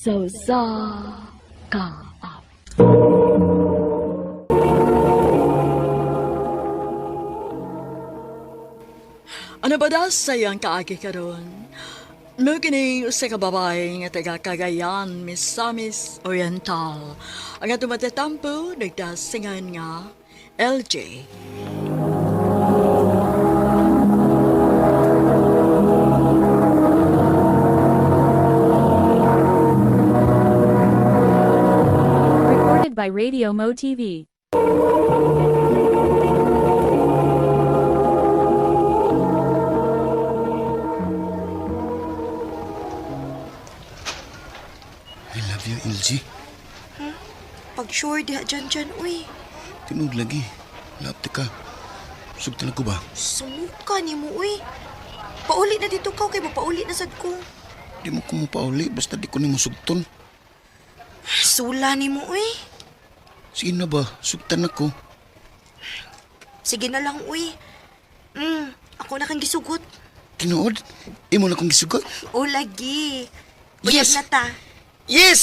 So sa ka. Ano ba daw sayang kaagi karon? No kini usa ka babae nga taga Cagayan, Misamis Oriental. Ang atong matatampo nagdasingan nga LJ. Recorded by Radio Mo TV. I love you, LG. Pag sure diha dyan, uy. Tinud lagi. Lapte ka. Sugtan ako ba? Sumuka ni mo, uy. Pauli na dito ka, kay mapauli na sad ko. Di mo ko mapauli, basta di ko ni mo sugton. Sula ni mo, uy. Sige na ba? Sugtan ako. Sige na lang, uy. Ako na kang gisugot. Tinuod? Imo na kong gisugot? O lagi. Uyab Yes! na ta. Yes!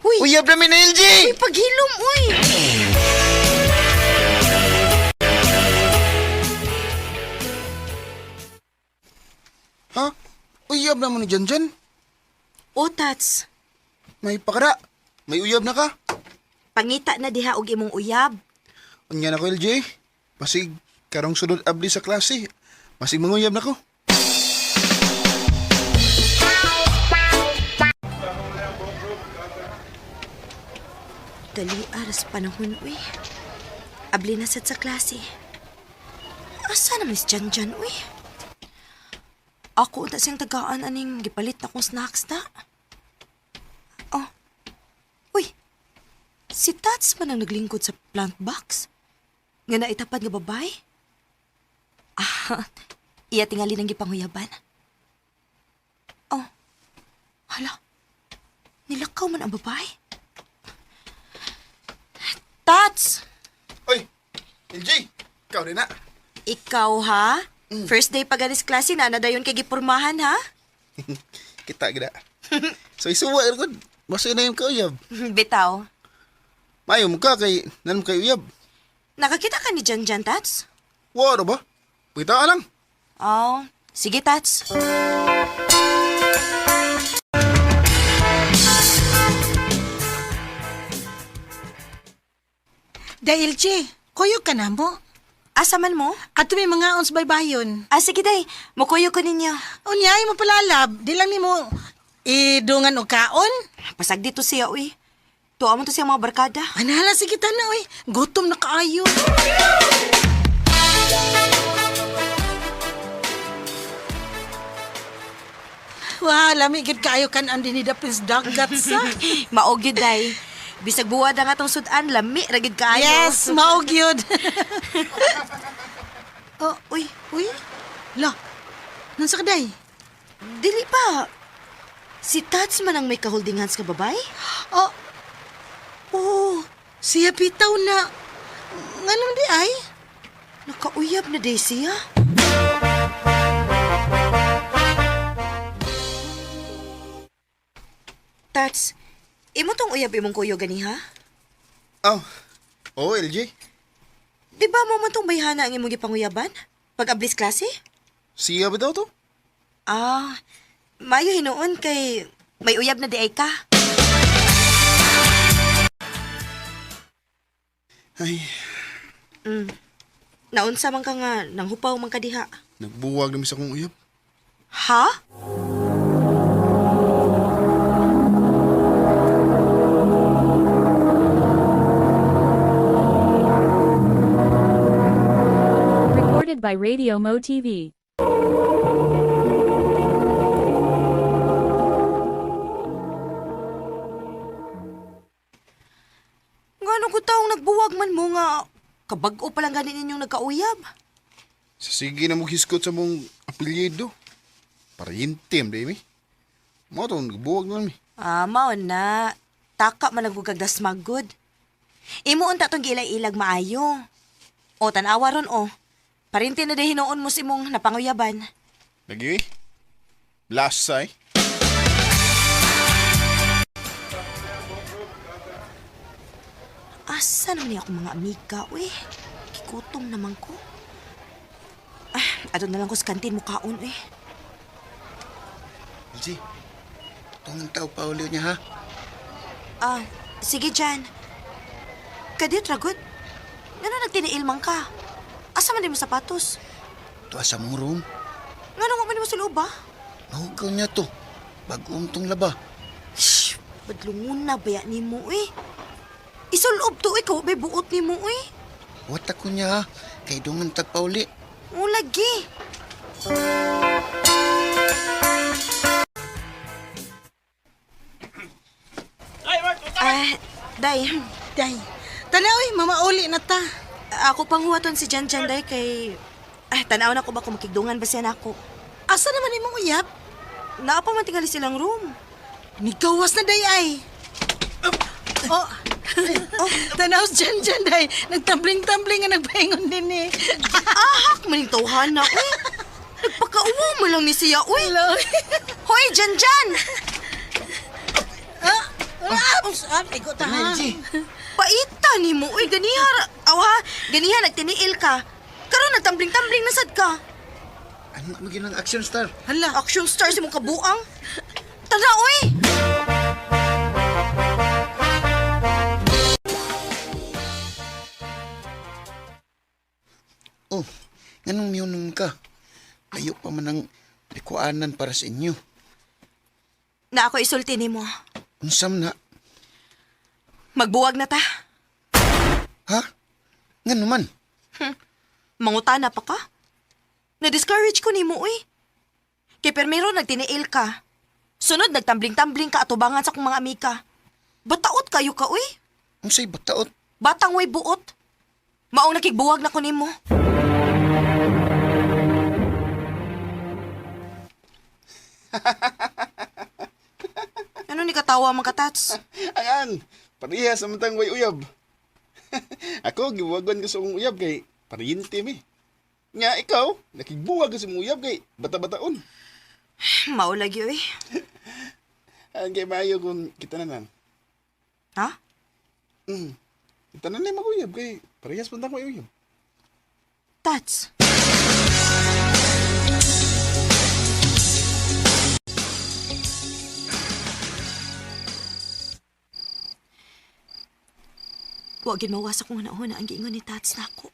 Uy. Uyab namin na, LG! Uy, paghilom, uy. Ha? Uyab naman ni Janjan? O, Tats. May pakara. May uyab na ka. Pangita na diha og imong uyab. Unya na ko, LG. Masig, karong sunod abli sa klase. Masig manguyab na ko. Dali aras panahon, uy. Abli na sad sa klase. Asa na Miss Janjan, uy? Ako unta siyang tagaan aning gipalit na kong snacks na. Oh. Uy. Si Tats man ang naglingkod sa plant box? Nga naitapad nga babay? Ah, iya tingali ng gipanghuyaban. Oh. Hala. Nilakaw man ang babay? Tats! Oy! LG! Ikaw rin na. Ikaw, ha? First day pa ganis klase na dayon kay gipurmahan, ha? Kita gida. So isuwa ko. Basta na yung kauyab. Bitaw. Mayo mo ka kay nanam kay uyab. Nakakita ka ni Janjan, Tats? Wala ba? Pagita ka lang. Oh, sige, Tats. Dahil, kuyog ka na mo. Asa man mo? At may mga ons baybayon. Ah, sige, day. Mukuyo ko ninyo. Unyay mo palalab. Di lang ni mo idungan o kaon. Pasag dito siya, uy. Tuwa mo to siya mga barkada. Anala, sige ta na, uy. Gutom na kaayo. Wow, lamigid kaayo kan ang dinidapis dagat sa. Maog yun, day. Bisag buwad ang atong sudan, lami, ragid kaayo. Yes, maog yun. Oh, uy. Uy, la, nansa ka day? Dili pa. Si Tats man ang may ka-holding hands ka babay? Oh, oh, siya bitaw na. Nga naman di ay? Nakauyab na day siya. Tats, imo tong uyab imong kuyo gani ha? Oh. Oh, LG. Di ba mo man tong bayhana ang imong gipanguyaban? Pag ablis klase? Siya ba daw to? Ah, mayo hinuon kay may uyab na di ay ka. Ay, Naunsa man ka nga, nanghupaw man ka diha. nagbuwag namin sa kong uyab. Ha? Recorded by Radio Mo TV. Ngano ko taong nagbuwag man mo nga kabag-o pa lang ganin ninyong nagkauyab. Sa sige na mo hiskot sa mong apelyido. Para yintim, di mi. Mo to, nagbuwag naman mi. Ah, mao na. Taka man nagugagdas magod. Imo unta tong gilay-ilag maayo. O tanawa ron o. Parinti na de hinuon mo si mong napanguyaban. Lagi, lasay. Asa naman niya akong mga amiga, uy. Kikutom naman ko. Ato na lang ko sa kantin mo kaon, uy. LJ, itong tao pa ulit niya, ha? Sige, Jan. Kadit, Ragot. Ngano nagtiniilmang ka? Asa man din mo sapatos? Ito sa mong room. Ngano mo man mo sa loob, ba? Nahugaw niya to. Bagong tong laba. Shh! Badlungon na baya ni mo, uy. Isuloob to, ikaw, may buot ni mo, uy. Wata ko niya, ha? Kay dungan tagpauli. O, lagi. Day. Day, tanaw mamauli na ta. Ako pang huwaton si Jan Jan, day, kay... tanaw na ko ba kung makigdungan ba siya na ako? Asa naman imong uyab? Naapa man tingali silang room. Nigawas na day ay. Oh, tanaw dyan, day. Nagtambling-tambling nga nagpahingon din eh. Ahak, maning tawhana, uy. Nagpakauwa mo lang ni siya, uy. Hello. Hoy, Jan Jan! Ikot ha. Paita ni mo, uy, ganiha. Ganiha, nagtiniil ka. Karon nagtambling-tambling na sad ka. Ano maging ng action star? Hala. Action star si mong kabuang. Tara, uy! Oh, ganong miyunong ka. Layo pa man ang likuanan para sa inyo. Na ako isulti ni mo. Unsam na, Magbuwag na ta. ha? Nga naman. Mangutana pa ka? Na-discourage ko ni mo, uy. Kay permero nagtiniil ka. Sunod, nagtambling-tambling ka atubangan sa kong mga amika. Bataot kayo ka, uy. Unsay bataot? Batang way buot. Maong nakigbuwag na ko ni mo. Ano ni katawa mga katats? Ayan, parehas samtang way uyab. Ako, giwagan ko sa akong uyab kay pariyente mi. Nga ikaw, nakigbuwag ka sa mong uyab kay bata-bataon. Maulagi, uy. Ang kay maayo kung kita na nan. Ha? Kita na na mag-uyab kay parehas pantang way uyab. Tats. Huwag mawas akong una-una ang giingon ni Tats na ako.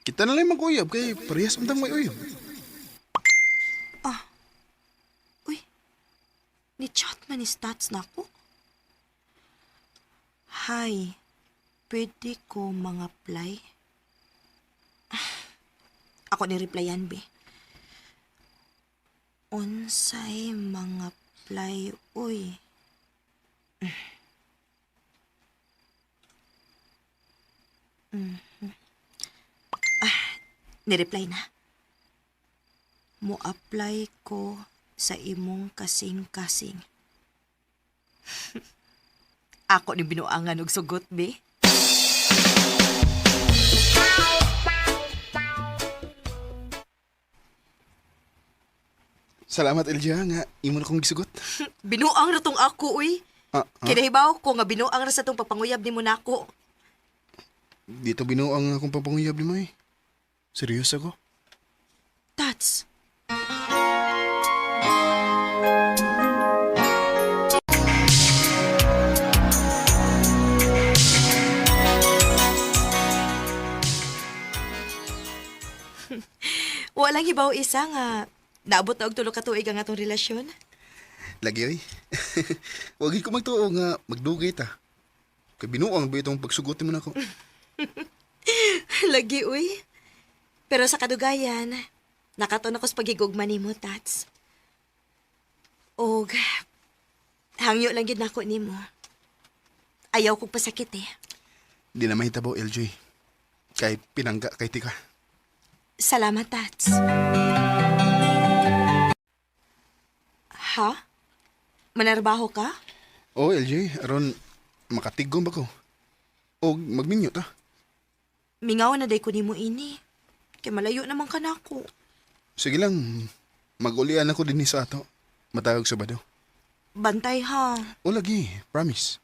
Kita na lang mag-uyab kay parehas pantang way uyab. Uy, ni-chat man ni Tats na ako. Hi, pwede ko mga play? Ako ni-replyan, be. Unsay mga play, uy. Ni-reply na. Mo-apply ko sa imong kasing-kasing. Ako ni binuangan og sugot, be. Salamat Elja nga imo na kong gisugot. Binuang na tong ako, uy. Kinahibaw ko nga binuang na sa tong papanguyab ni mo nako. Dito binuang akong papanguyab ni mo eh. Seryoso ako. Tats. Walang hibaw isa nga naabot na og tulo ka tuig ang atong relasyon. Lagi oy. Wagi ko magtuo nga magdugay ta. Kay binuang ba itong pagsugot mo na ako. Lagi, uy. Pero sa kadugayan, nakaton ako sa pagigugma nimo, Tats. Og, hangyo lang yun ako nimo. Ayaw kong pasakit eh. Di na mahitabaw LJ. Kay pinangga kay tika. Salamat, Tats. Ha? Manarbaho ka? Oh LJ, aron makatigom ba ko? O magminyo ta. Mingaw na day ko nimo ini. Kay malayo naman ka na ako. Sige lang, mag-ulian ako din sa ato. Matawag sa bado. Bantay ha. O lagi, promise.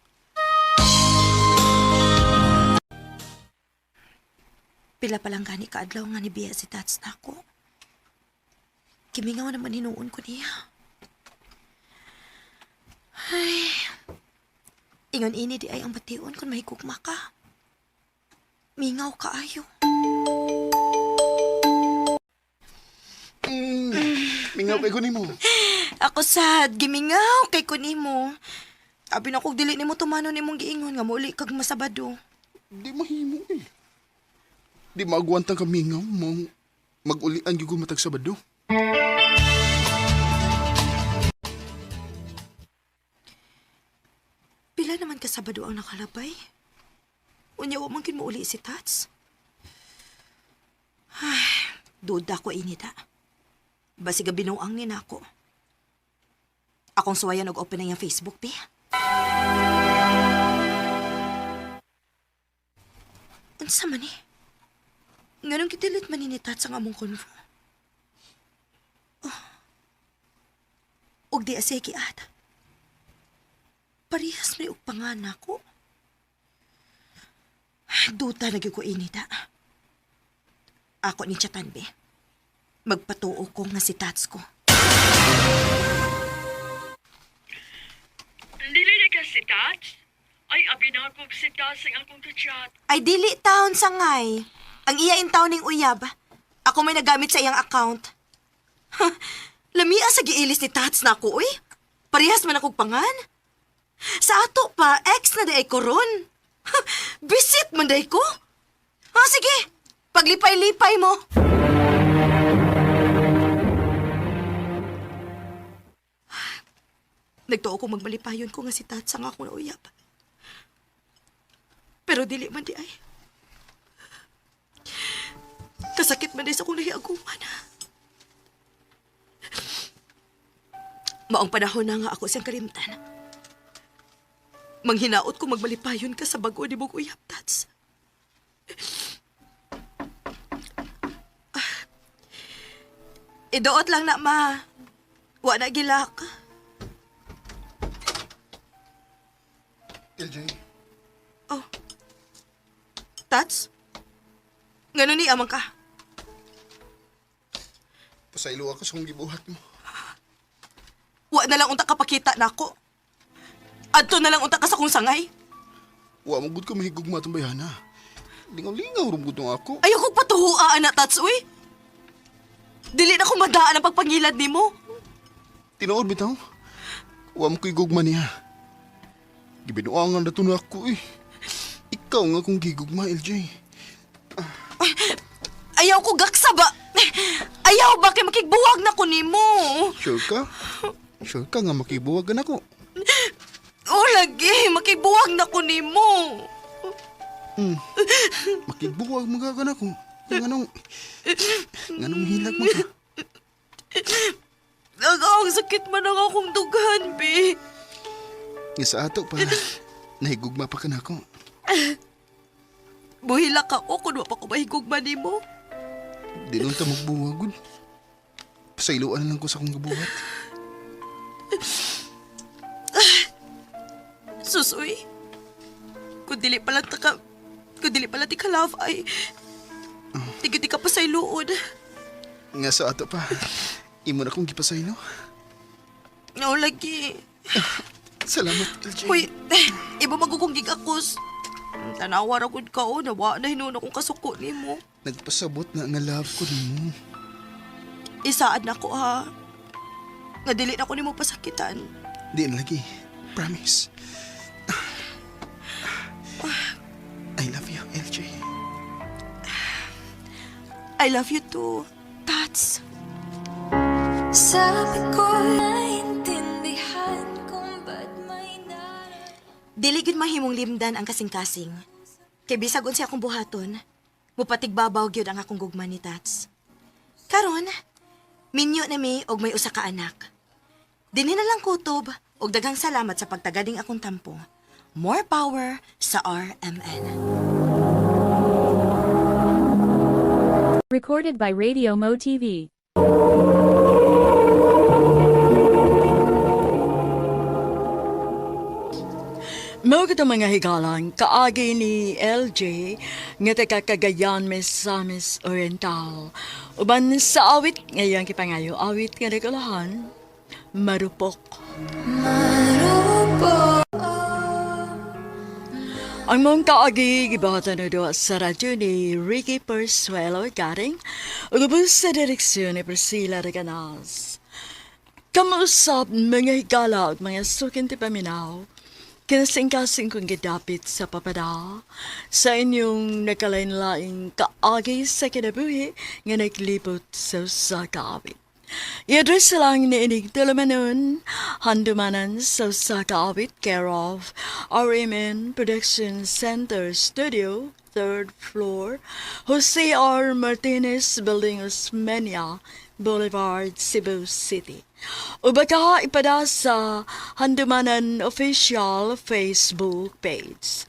Pila pa lang gani kaadlaw nga ni Bia si Tats na ako. Kimingaw naman hinuon ko niya. Ay, ingon ini di ay ang bation kung mahigugma ka. Mingaw ka ayo. Mingaw kay kunin mo. Ako sad, gimingaw kay kunimo. Abi na kog dili nimo tumano nimong giingon nga muli kag masabado. Di mahimo eh. Di maagwantang ka mingaw mo. Mag-ulian yung matag Sabado. Pila naman ka Sabado ang nakalabay? Unya wa man kin mo uli si Tats. Ay, duda ko inita. Basi gabi binuang ni nako. Akong suwayan og open na yung Facebook, pi. Unsa man eh? Nganong kitilit man ni Tats ang among konvo? Oh. Og di asay kiat. Parehas may pangan ako. Duta na ko inita. Ako ni Chatan, be. Magpatuo ko nga si Tats ko. Dili na ka si Tats? Ay, abinakog si Tats ang akong kachat. Ay, dili taon sangay. Ang iyain taon ning uyab. Ako may nagamit sa iyang account. Lamia sa giilis ni Tats na ako, uy. Parehas man akong pangan. Sa ato pa, ex na day ko ron. Visit man day ko. Sige, paglipay-lipay mo. Nagtuo ko magmalipayon ko nga si Tats ang ako na uyab. Pero dili man di ay. Kasakit man din sa kong nahiaguman. Maong panahon na nga ako siyang kalimtan. Manghinaot ko magmalipayon ka sa bago ni mong uyab, Tats. Idoot lang na, ma. Wa na gilak. LJ, Oh. Tats? Ngano ni amang ka? pasaylo ako sa kong gibuhat mo. Wa na lang unta kapakita na ako. Adto na lang unta ka sa kong sangay. Wa mo gud ka mahigugma itong bayana. Lingaw-lingaw rin gud ako. Ayaw kong patuhuaan na, Tats, uy. Dili na ko madaan ang pagpangilad ni mo. Tinuod bitaw. Wa mo ko'y gugma niya. Gibinuangan na to na ako eh. Ikaw nga kung gigugma, LJ. Ayaw ko gaksa ba? Ayaw ba kay makigbuwag na ko ni mo? Sure ka? Sure ka nga makibuwagan ako. O lagi, makigbuwag na ko ni mo. Makibuwag magagan ako. Nganong hilag mo ka? Ang sakit man ang akong dughan, be. Nga sa ato pa, nahigugma pa ka na ako. Buhila ka o kung pa ko mahigugma ni mo. Di nun ta magbuwagod. Pasayloan lang ko sa akong gabuhat. Susoy. Kung dili pala ti ka love ay tigiti ka pa sa iluod. Nga sa ato pa, imo na kong gipasaylo. No, lagi. Salamat, LJ. Uy, iba magugong gigakos. Tanawa ra gud ka o, nawa na hinuna kong kasuko ni mo. Nagpasabot na nga love ko nimo. Isaad na ko ha. Nga dili na ko ni mo pasakitan. Di na lagi. Promise. I love you, LJ. I love you too, Tats. Sabi ko naintindihan kung ba't may Dili gud mahimong limdan ang kasing-kasing. Kay bisag unsa akong buhaton, mupatigbabaw gyud ang akong gugma ni Tats. Karon, minyo na mi og may usa ka anak. Dinhi na lang kutob og daghang salamat sa pagtagading akong tampo. More power sa RMN. Recorded by Radio Mo TV. Mao kita mga higalang kaagi ni LJ nga taga Cagayan, Misamis Oriental. Uban sa awit ngayon kipangayo awit nga regulahan marupok. Ang mong kaagi gibahatan na doon sa radyo ni Ricky Persuelo garing ugubos sa direksyon ni Priscilla Reganas. Kamusap mga higala at mga sukin ti paminaw, kinasing-kasing kong gidapit sa papada sa inyong nakalain-laing kaagi sa kinabuhi nga naglibot sa kaawit. I-address lang ni inig Tulamanon, handumanan sa kaawit care of RMN Production Center Studio, 3rd floor, Jose R. Martinez Building, Osmeña Boulevard, Cebu City. O baka ipada sa Handumanan Official Facebook page.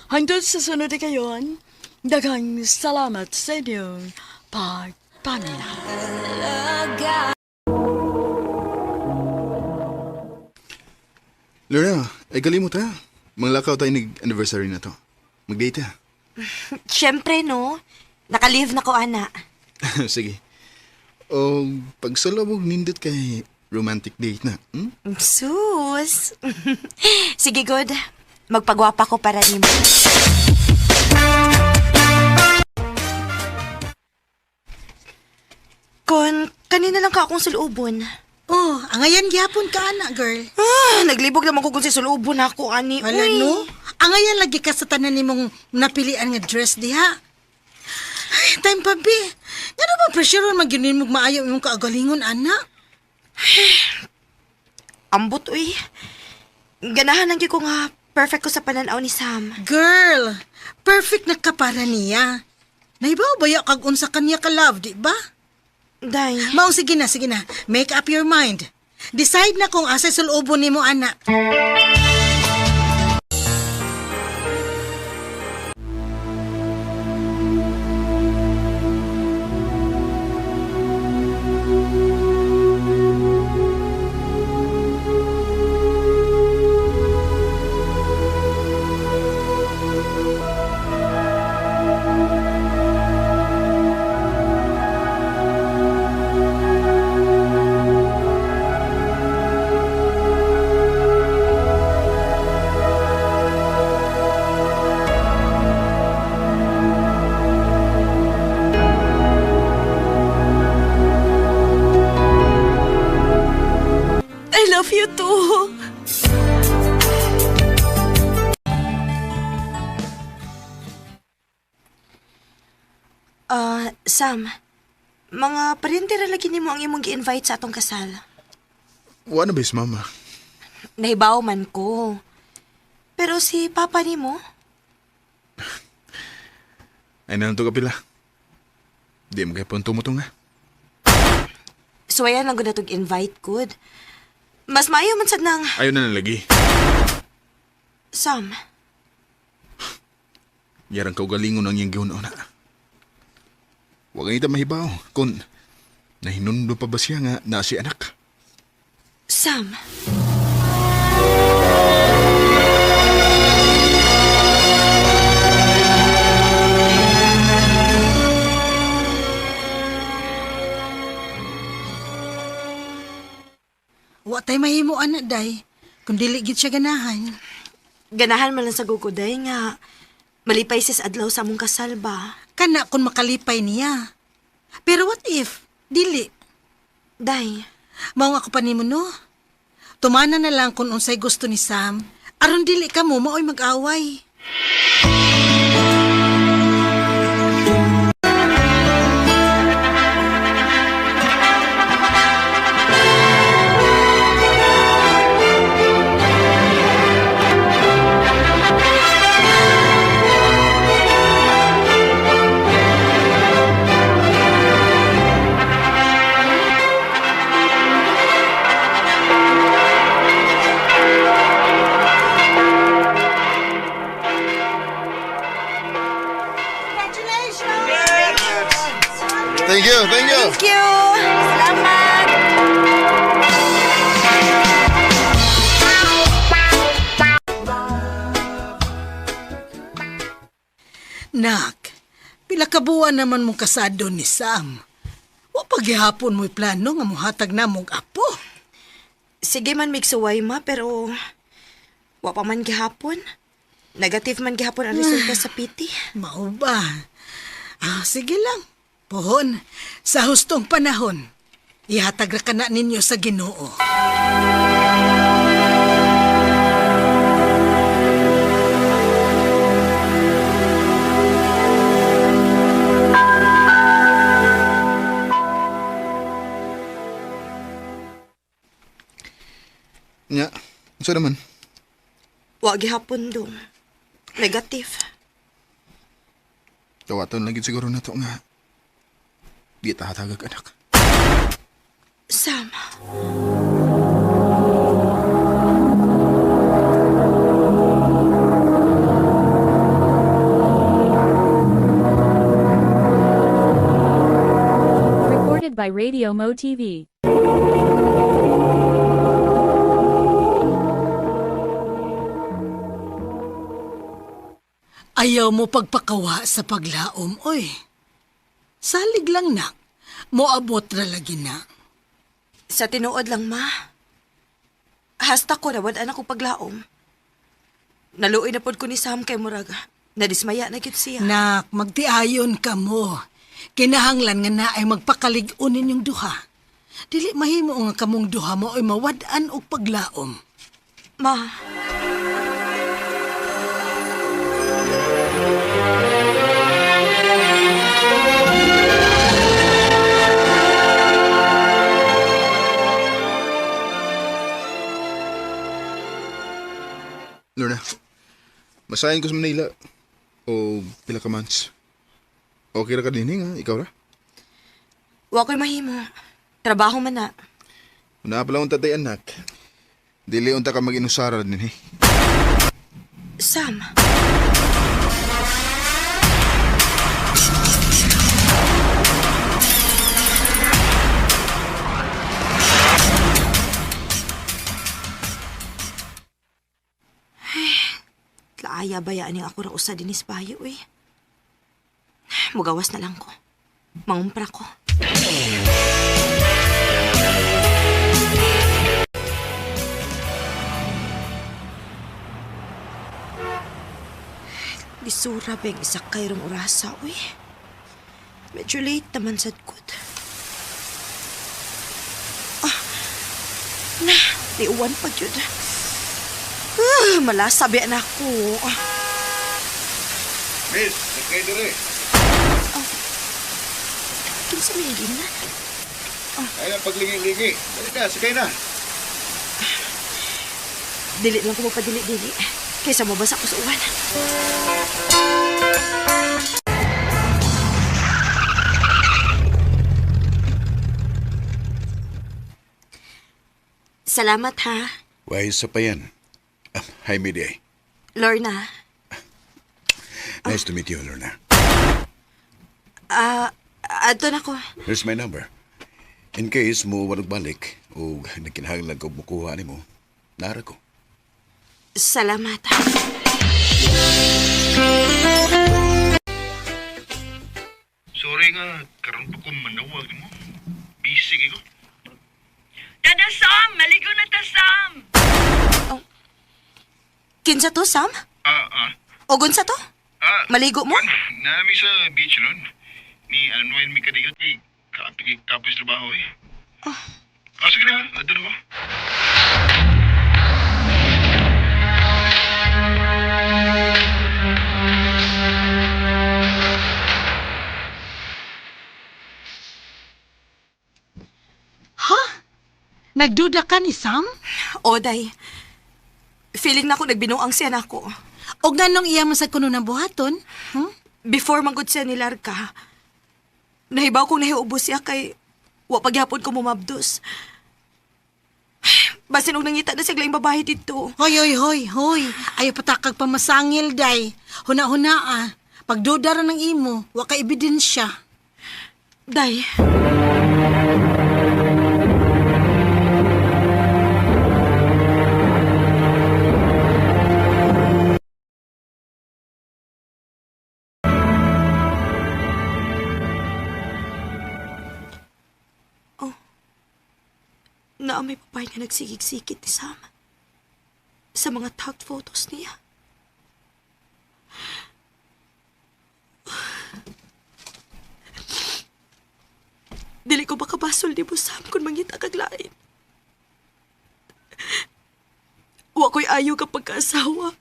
Hangtod sa sunod kayon, daghang salamat sa inyong pagpaminaw. Laura, ay kalimot ha. Manglakaw tayo nag-anniversary na to. Mag-date ha. Siyempre, no? Naka-leave na ko, ana. Sige. O pagsalabog nindot kay romantic date na. Hmm? Sus! Sige, good. Magpagwapa ko para nimo. Kanina lang ka akong sulubon. Oh, angayan gyapon ka ana, girl. Naglibog naman ko kung si sulubon ako, ani. Wala Uy. no? Angayan lagi ka sa tanan nimong napilian nga dress diha. Ay, time pa bi. Nga ba pressure magyunin mo maayo imong kaagalingon ana? Ambot, uy. Ganahan lang ko nga perfect ko sa pananaw ni Sam. Girl, perfect na ka para niya. Naibaw baya kag unsa kanya ka love, di ba? Day. Mao sige na. Make up your mind. Decide na kung asa sulubon nimo ana. I love you too. Sam, mga parente ra lagi nimo ang imong gi-invite sa atong kasal. Wala ba mama? Nahibaw man ko. Pero si papa nimo, Ay nanto ka pila. Di mo kaya punto mo to nga. suwayan lang gud natong invite good. Mas maayo man sad nang Ayaw na nalagi. Sam. Yarang kaugalingon ang iyang gihon na. Huwag nga ita mahibaw kung nahinundo pa ba siya nga na si anak. Sam. Wa tay mahimo ana day. Kung dili gid siya ganahan. Ganahan man lang sa guguday nga malipay sis adlaw sa among kasal ba. Kana kung makalipay niya. Pero what if dili? Day. Mao nga ako pa nimo no. Tumana na lang kung unsay gusto ni Sam. Aron dili ka mo maoy mag-away. Nak, pila ka buwan naman mong kasado ni Sam. Wa paghihapon mo'y plano nga muhatag na mong apo. Sige man migsuway ma, pero wa pa man gihapon. Negative man gihapon ang resulta sa piti. Mao ba? Sige lang. Pohon, sa hustong panahon, ihatag ra ka na ninyo sa Ginoo. Nya, unsa naman? Wa gihapon dong. Negative. Tawaton lagi siguro na to nga. Di tahatagag anak. Sam. Recorded by Radio Mo TV. Ayaw mo pagpakawa sa paglaom, oy. Salig lang nak, moabot ra lagi na. Sa tinuod lang ma. Hasta ko na wadaan ako paglaom. Naluoy na pod ko ni Sam kay Muraga. Nadismaya na gyud siya. Nak, magtiayon ka mo. Kinahanglan nga na ay magpakalig-on ninyong duha. Dili mahimo nga kamong duha mo ay mawad-an og paglaom. Ma. Lorna, masahin ko sa Manila. O pila ka months. Okay ra ka din nga, ikaw ra? Wa ko'y mahimo. Trabaho man na. Una pala unta tay anak. Dili unta ka mag-inusara din Sam. Laaya bayaan niya ako ra usa dinis bayo eh. Mugawas na lang ko. Mangumpra ko. Bisura bang isa kayrong orasa, uy. Medyo late naman sad good. Liuwan pa yun. Malasabi na ako. Miss, sakay dali. Kinsa may hindi na? Ay na pagligi-ligi. Dali ka, sakay na. Dili lang ko mapadili-dili. Kaysa mabasa ko sa uwan. Salamat ha, Why, isa pa yan. Hi, Miday. Lorna. Nice to meet you, Lorna. Adto na ko. Here's my number. In case mo warog balik o nakinahanglan ko mukuha ni mo, nara ko. Salamat ha. Sorry nga, karon pa ko manawag mo. Busy ko. Dada Sam, maligo na ta Sam. Kinsa to, Sam? Ogon sa to? Maligo mo? Nami sa beach ron. Ni Anwen mi kadigat ni kapis trabaho eh. Sige na, adto na ko. Nagduda ka ni Sam? Oday. Feeling na ako nagbinuang siya na ako. O ganong iya man sa kuno ng buhaton? Before manggod siya nilarga, nahibaw kong nahiubos siya kay wa pagyapon ko mumabdos. Basin og nangita na siya lang babae dito. Hoy. Ayaw patakag pamasangil, day. Huna-huna Pagduda ra ng imo, wa ka ebidensya. Day. na may babae nga nagsigig-sigit ni Sam sa mga tagged photos niya. Dili ko makabasol ni mo, Sam, kung mangita kag lain. Wa ko'y ayaw ka pagkaasawa.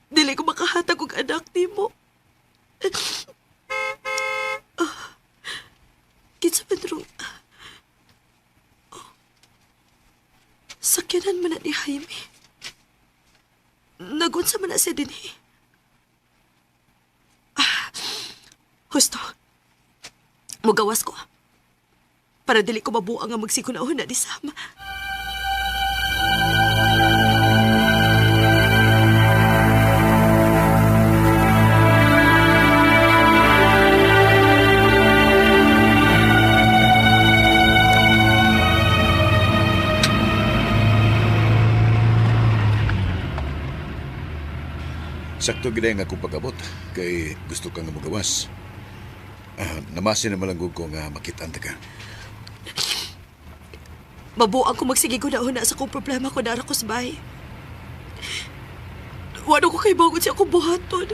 Dili ko makahatag og anak ni mo. Kinsa man rong sakyanan man na ni Jaime. Nagunsa man na siya din eh. Husto. Mugawas ko. Para dili ko mabuang ang magsikunahon na ni Sam. Sakto gid nga akong pag-abot kay gusto kang magawas. Namasin na malanggog ko nga makitaan ta ka. Mabuang ko magsigig-una sa kong problema ko nara ko sa bahay. Wano ko kay bangon siya akong buhaton.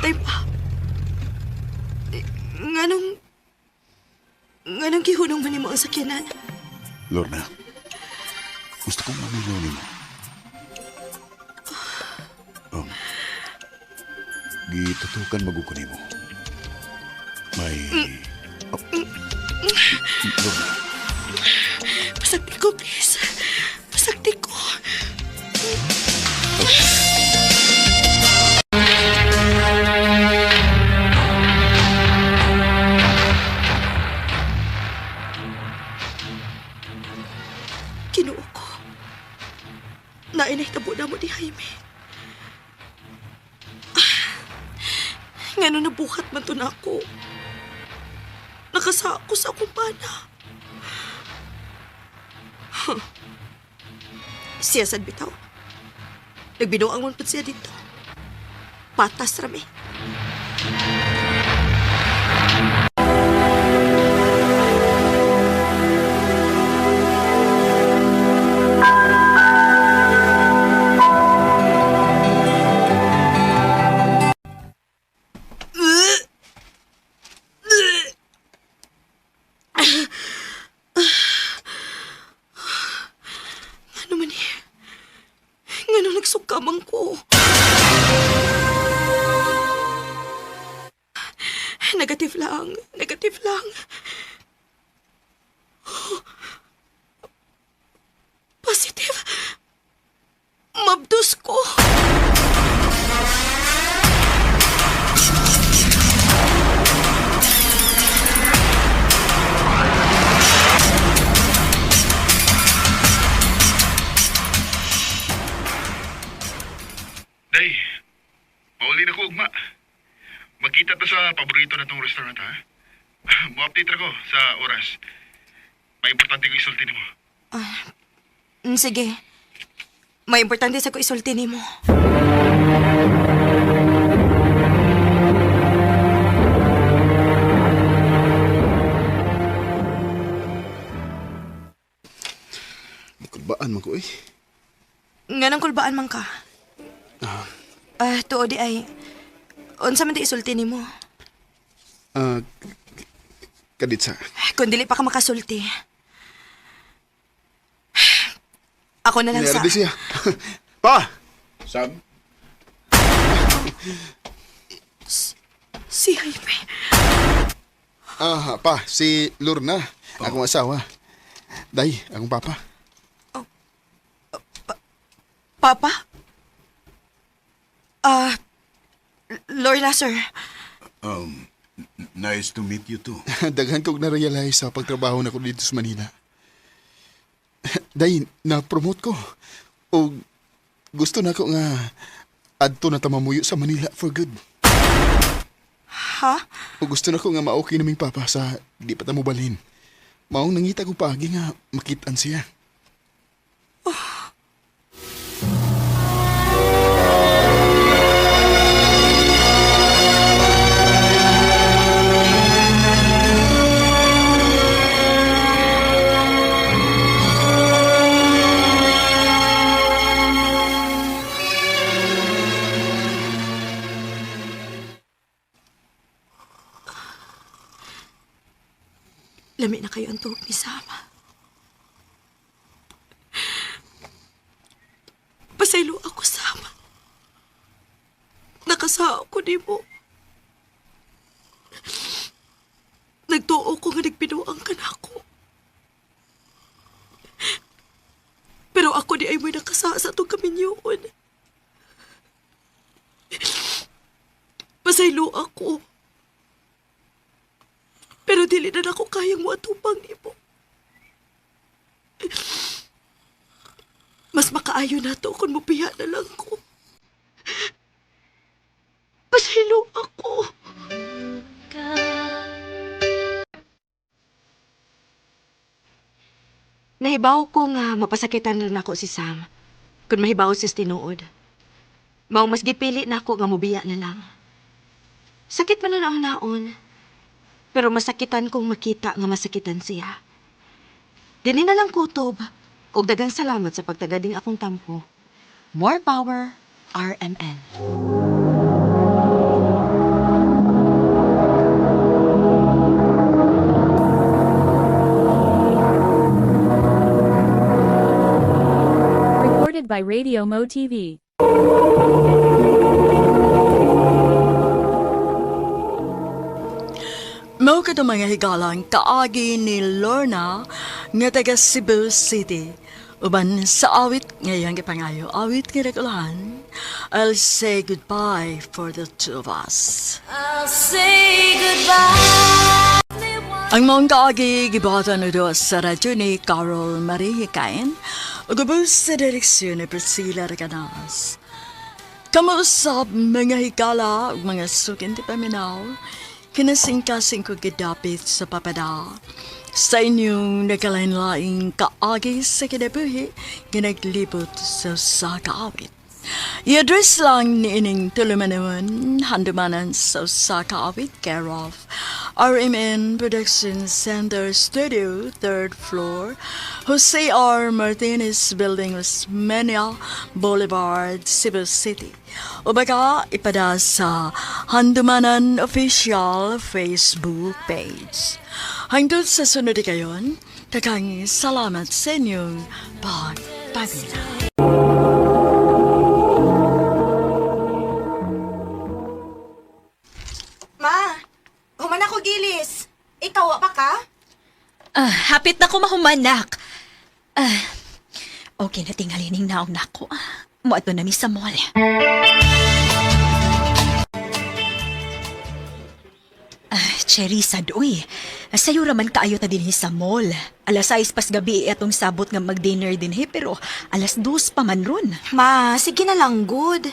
Tay pa. Nganong gihunong man mo ang sakyanan? Lorna, gusto kong maminaw nimo. Gitutukan maguko nimo. May... Lorna. Pasakti ko, please. Pasakti ko. Kinuo ko. Nainahitabo na mo ni Jaime. Ngano nabuhat man to na ako. Nakasa ako sa akong pana. Siya sad bitaw. Nagbinuang man pa siya dito. Patas rami. Nagsukamang ko. Negative lang. Negative lang. Positive. Mabdus ko. Day, mauli na ko, ugma. Magkita ta sa paborito na tong restaurant, ha? Mo-update ko sa oras. May importante ko isulti mo. Sige. May importante sa ko isulti nimo. Kulbaan man ko, eh. Nga nang kulbaan man ka. Tuo di ay, unsa man di isulti nimo? Kaditsa. Kung dili pa ka makasulti. Ako na lang sa... Niyara di siya. Pa! Sam? Si Jaime. Pa, si Lorna. Akong asawa. Day, akong papa. Papa? Lorna, sir. Nice to meet you too. Daghan kong na-realize sa pagtrabaho na ko dito sa Manila. Day, na-promote ko. O gusto na ko nga adto na tamamuyo sa Manila for good. Ha? O gusto na ko nga ma-okay naming papa sa di pa tamo balhin. Maong nangita ko pagi nga makitaan siya. Lami na kayo ang tuhog ni Sama. Pasaylo ako, Sama. Nakasao ko ni mo. Nagtuo ko nga nagpinuang ka na ako. Pero ako di ay mo'y nakasa sa itong kaminyoon. Pasaylo ako. Pero dili na ako kayang muatupang ni mo. Mas makaayo na to kung mupiha na lang ko. Pasaylo ako. Nahibaw ko nga mapasakitan lang ako si Sam. Kung mahibaw siya tinuod. Mao mas gipili na ako nga mubiya na lang. Sakit man na ang naon. Pero masakitan kong makita nga masakitan siya. Dili na lang kutob. Ug daghang salamat sa pagtagading akong tampo. More power, RMN. Recorded by Radio Mo TV. Mao ka mga higalang kaagi ni Lorna nga taga Cebu City. Uban sa awit ngayang gipangayo, awit kinakulahan. I'll say goodbye for the two of us. I'll say goodbye. Ang mong kaagi gibatan udo sa radyo ni Carol Marie Hikain o gabos sa direksyon ni Priscilla Reganas. Kamuusap mga higala ug mga sukin ti paminaw, kinasingkasing ko gidapit sa papada. Sa inyong nagkalain-laing kaagi sa kinabuhi, ginaglibot sa kaawit. I-address lang ni ining tulumanuan, handumanan sa kaawit, care of RMN Production Center Studio, 3rd floor, Jose R. Martinez Building, Osmeña Boulevard, Cebu City. O baka ipada sa Handumanan Official Facebook page. Hangtod sa sunod kayon, takang salamat sa inyong pagpabila. Ma, human ako gilis. Ikaw, wa pa ka? Hapit na ko mahumanak. Okay na tinghalining naong nako. Muadto na mi sa mall. Cherry, sadoy. Sayo raman kaayo ta din sa mall. Alas 6 pas gabi atong sabot nga mag-dinner din pero alas 2 pa man ron. Ma, sige na lang, good.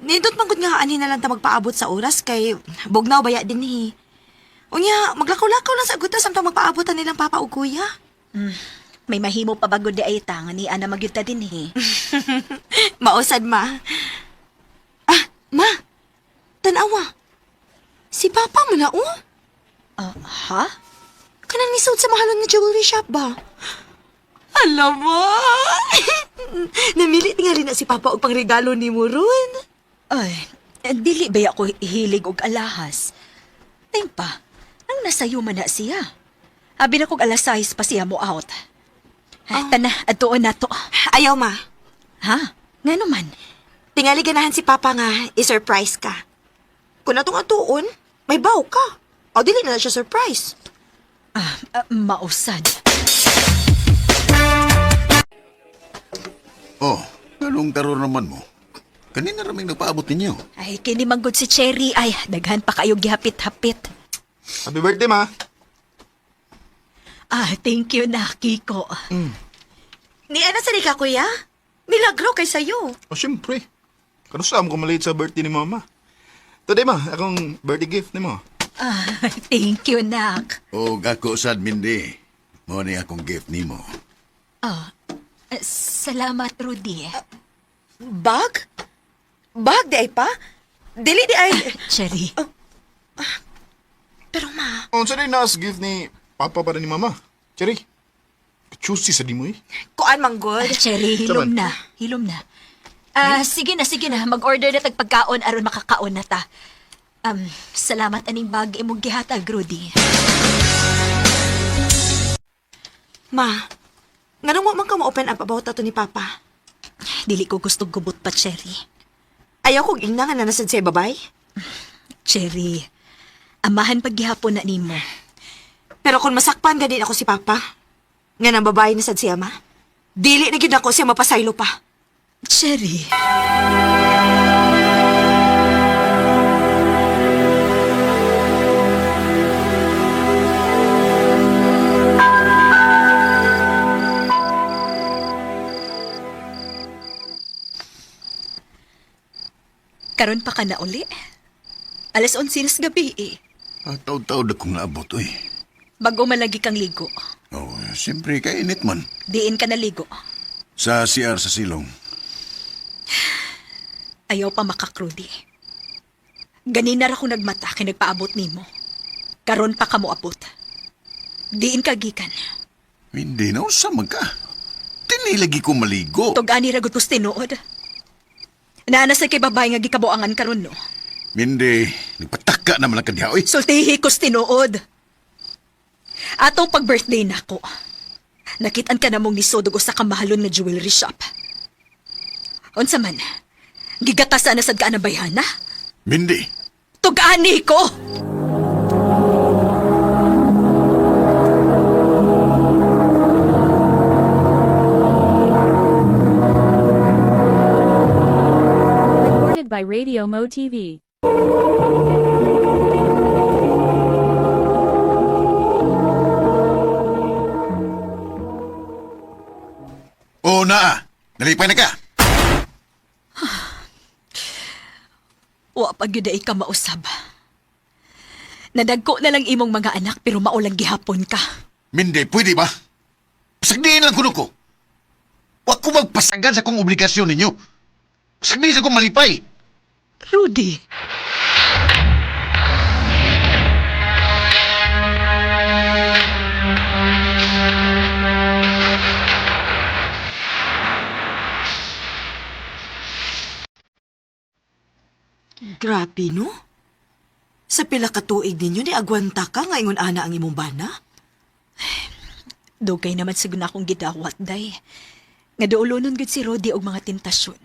Nindot man gud nga ani na lang ta magpaabot sa oras kay bugnaw baya din hi. Unya, maglakaw-lakaw lang sa aguta samtang magpaabotan nilang papa ug kuya. May mahimo pa bagod di ay tanga ni ana magyuta din Mausad, ma. Ma. Tanawa. Si papa mo na, oh. Ha? Kanang nisod sa mahalon nga jewelry shop ba? Alam mo. Namili tingali na si papa og pangregalo ni mo ron. Ay, dili ba ako hilig og alahas? Tempa, ang nasayo man na siya. Abi na kog alas 6 pa siya mo out. Tana, atuon na to. Ayaw, ma. Ha? Ngano man? Tingali ganahan si papa nga i-surprise ka. Kung natong atuon, may baw ka. O dili na siya surprise. Mausad. Oh, anong karoon naman mo? Kanina raming nagpaabot ninyo. Ay, kini manggod si Cherry. Ay, daghan pa kayo gihapit-hapit. Happy birthday, ma. Thank you na, Kiko. Ni ana sa ka, kuya? Milagro kay sayo. O, syempre. Kanusam ko malate sa birthday ni mama. Today, ma, akong birthday gift ni mo. Thank you, Nak. O ako sad Mindy. Mo ni akong gift nimo. Salamat, Rudy. Bag? Bag di ay pa? Dili di ay... Cherry. Pero ma... O, sa rin nas gift ni papa para ni mama. Cherry, choosy sa di mo eh. Kuan manggod. Cherry, hilom Saban. na. Hilom na. Sige na. Mag-order na tagpagkaon aron makakaon na ta. Salamat aning bag imong gihatag, Rudy. Ma, nga nung wa man ka ma-open up about ato ni Papa. Dili ko gusto gubot pa, Cherry. Ayaw kong ingna nga nanasad siya babay. Cherry, amahan paghihapon na nimo. Pero kung masakpan ganin ako si Papa, nga nang babae na sad siya, ma, dili na gid ako siya mapasaylo pa. Cherry. Karon pa ka na uli? Alas 11 nas gabi eh. Taw-taw na kong naabot, uy. Bago malagi kang ligo. Oh, siyempre, kainit man. Diin ka naligo. Sa CR sa silong. Ayaw pa makakrudi. Ganina ra ko nagmata kay nagpaabot nimo. Karon pa ka mo abot. Diin ka gikan. Hindi na, usamag ka. Tinilagi ko maligo. Tugani ra gud ko tinuod. Naana sa kay babae nga gikabuangan karon no. Hindi, nagpataka naman ang kadiha, uy. Sultihi ko tinuod. Atong pag-birthday nako. Nakitaan ka namong ni Sodog sa kamahalon nga jewelry shop. Unsa man? Gigatasan na sad ka na bayhana? Hindi. Tugani ko. Recorded by Radio Mo TV. Oo na, nalipay na ka. Wa pa gyud ay ka mausab. Nadagko na lang imong mga anak pero maulang gihapon ka. Hindi, pwede ba? Pasagdiin lang kuno ko. Huwag ko magpasagan sa kong obligasyon ninyo. Pasagdiin sa kong malipay. Rudy. Grabe, no? Sa pila ka tuig ninyo, ni agwanta ka nga ingon ana ang imong bana? Dugay naman siguro na akong gidawat, day. Nga doulunon gud si Rudy og mga tentasyon.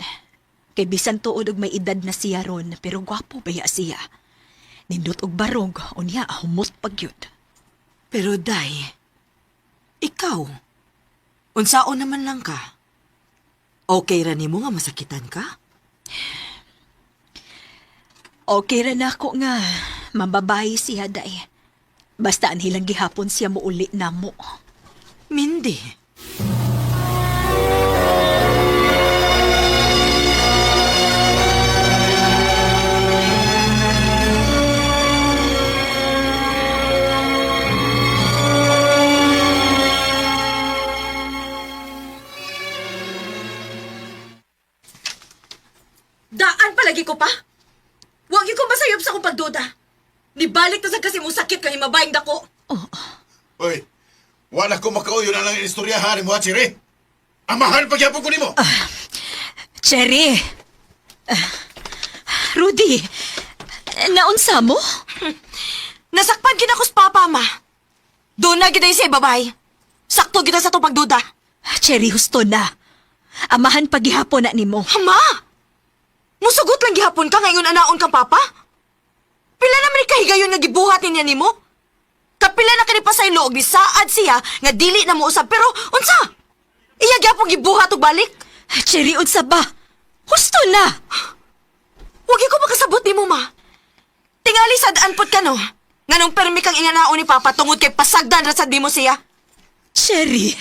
Kay bisan tuod og may edad na siya ron, pero gwapo baya siya. Nindot og barog, unya humot pagyud. Pero, day, ikaw, unsaon naman lang ka? Okay ra nimo nga masakitan ka? Okay ra na ako nga, mambabayi siya, day. Basta anhilang gihapon siya mo uli na mo. Mindi. Daan palagi ko pa? Huwag ko masayop sa akong pagduda. Nibalik na sa kasi mong sakit kang himabayang dako. Uy, wala ko makauyo na lang istoryahan mo, Chiri. Amahan pagyapon ko nimo. Cherry! Rudy! Naunsa mo? Nasakpan gid ako sa papa, ma. Doon na giday siya, babay. Sakto gid sa itong pagduda. Cherry, husto na. Amahan paghihapon na nimo. Ma! Musugot lang gihapon ka ngayon anaon kang papa? Pila naman ni kahigayon nga gibuhat niya nimo? Kapila na kani pa sa ilog ni saad siya nga dili na mo usab pero unsa? Iya gyapon gibuhat og balik? Cherry, unsa ba? Husto na! Huwag ko makasabot nimo, ma. Tingali sad anpot ka no. Nganong permi kang inganaon ni papa tungod kay pasagdan ra sad nimo siya. Cherry!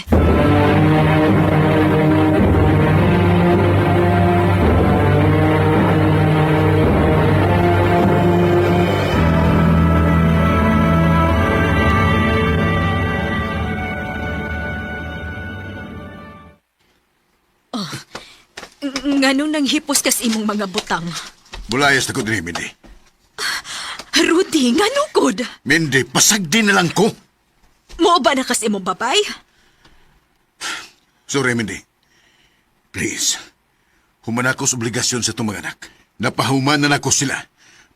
Nganong nang hipos kas imong mga butang? Bulayas na ko din, Mindy. Rudy, nganong good? Mindy, pasagdi na lang ko. Mo ba na kas imong babay? Sorry, Mindy. Please. Human ako sa obligasyon sa itong mga anak. Napahuman na ako sila.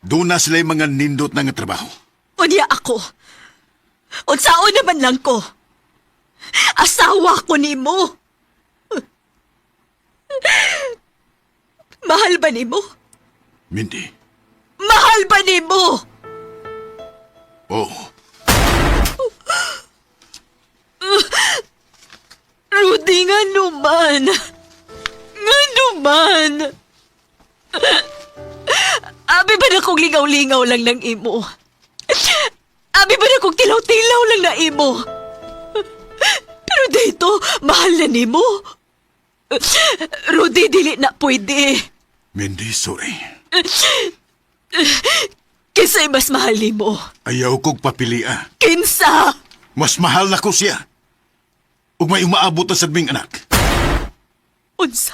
Doon na sila yung mga nindot na nga trabaho. Unya ako. Unsaon naman lang ko. Asawa ko nimo. Mahal ba nimo? Mindy, Mahal ba nimo? oh, Rudy, nga naman. Nga naman. Abi ba na kong lingaw-lingaw lang ng imo? Abi ba na kong tilaw-tilaw lang na imo? Pero dito, mahal na nimo. Rudy, dili na pwede. Mindy, sorry. Kinsa'y mas mahal nimo. Ayaw kong papilia. Kinsa? Mas mahal na ko siya. Ug may umaabot na sa ming anak. Unsa?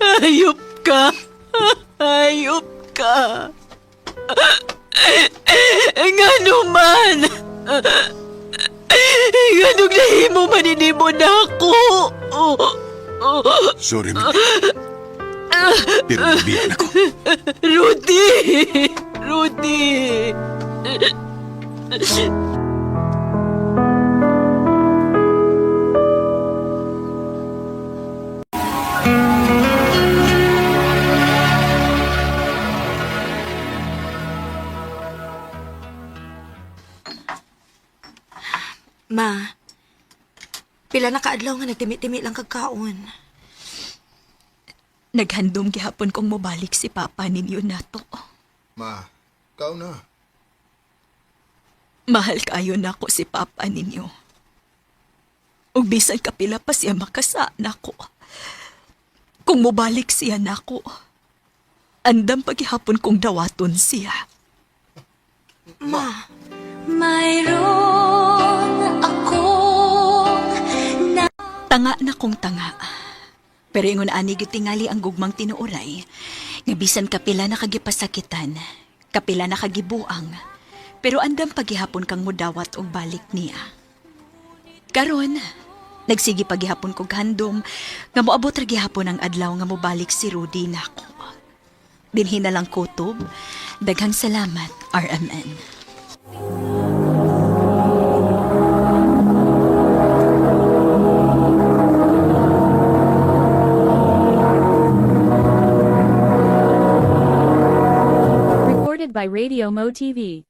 Hayop ka. Hayop ka. Nga naman. Nga nung nahimo maninimo na ako. Sorry, Mindy. Pero nabiyan ako. Rudy! Rudy! Ma, pila na kaadlaw nga nagtimi-timi lang kagkaon. Naghandom gihapon kong mobalik si Papa ninyo nato. Ma, ikaw na. Mahal kayo na ko si Papa ninyo. Ug bisan kapila pa siya makasa nako. Kung mobalik siya nako, andam paghihapon kong dawaton siya. Ma, Mayroon akong Tanga na kong tanga. Pero ingon ani gyud tingali ang gugmang tinuoray, nga bisan kapila na kagipasakitan, kapila na kagibuang, pero andam paghihapon kang mudawat og balik niya. Karon, nagsigi paghihapon kog handom nga moabot ra gihapon ang adlaw nga mobalik si Rudy nako. Dinhi na lang kutob, daghang salamat, RMN. Recorded by Radio Mo TV.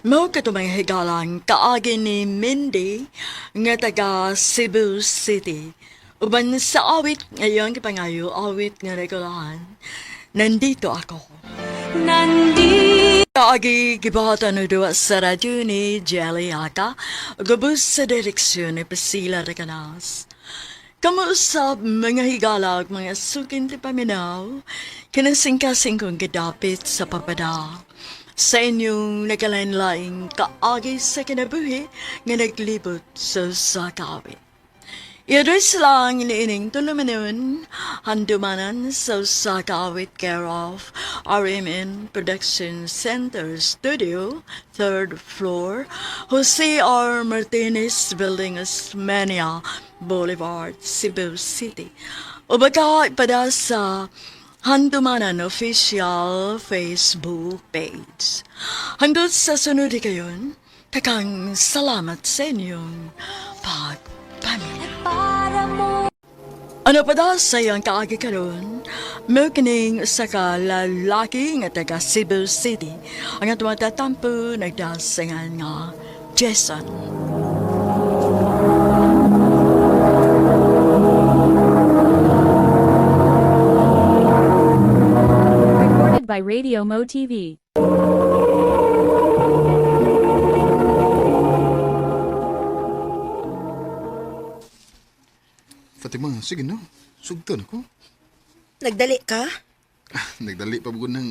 Mao katumang higalang kaagi ni Mindy nga taga Cebu City. Uban sa awit ngayon kapangayo awit nga regulahan. Nandito ako. Kaagi gibahatan no duwa sa radyo ni Jelly Aka. Gabus sa direksyon ni Priscilla Recanas. Kamuusap mga higala ug mga sukin ti paminaw. Kinasingkasing kong gadapit sa papada. Sa inyong nagalain-laing kaagi sa kinabuhi nga naglibot sa sakawit. I-address lang iniining tulumanon, handumanan sa sakawit care of RMN Production Center Studio, 3rd floor, Jose R. Martinez Building, Osmeña Boulevard, Cebu City. O baka ipada sa Handumanan Official Facebook page. Hanggang sa sunod kayon, takang salamat sa inyong pagpamilya. Ano pa daw sa iyong kaagi karon? Mukining sa lalaki nga taga Cebu City ang atong matatampo nagdasangan nga Jason. Recorded by Radio Mo TV. Fatima, sige na. Sugtan ako. nagdali ka? Nagdali pa bugon ng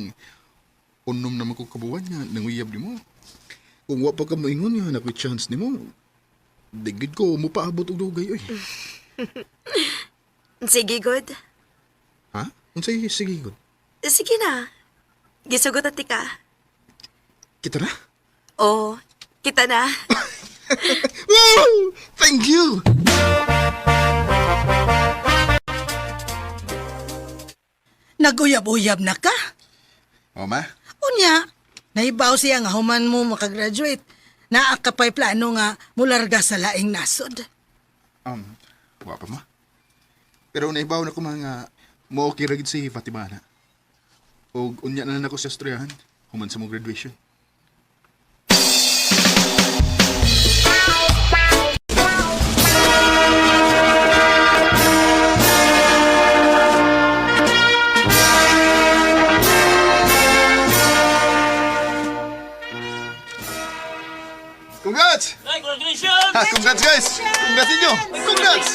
unom naman ko kabuwan nga nanguyab ni mo. Kung wa pa ka moingon nga nakoy chance ni mo, digid ko mo paabot og dugay oy. Sige, good. Ha? Unsay sige gud? Sige na. Gisugot at ka. Kita na? Oo, kita na. Wow! Thank you! Naguyab-uyab na ka? O ma, Unya, naibaw siya nga human mo makagraduate. Naa ka pa'y plano nga mularga sa laing nasod. wa pa ma. Pero naibaw na ko mga mo okay ragid si Fatima na. O unya na lang ako sa Austriahan, human sa mo graduation. Congrats! Congratulations! Congrats guys! Congrats ninyo! Congrats!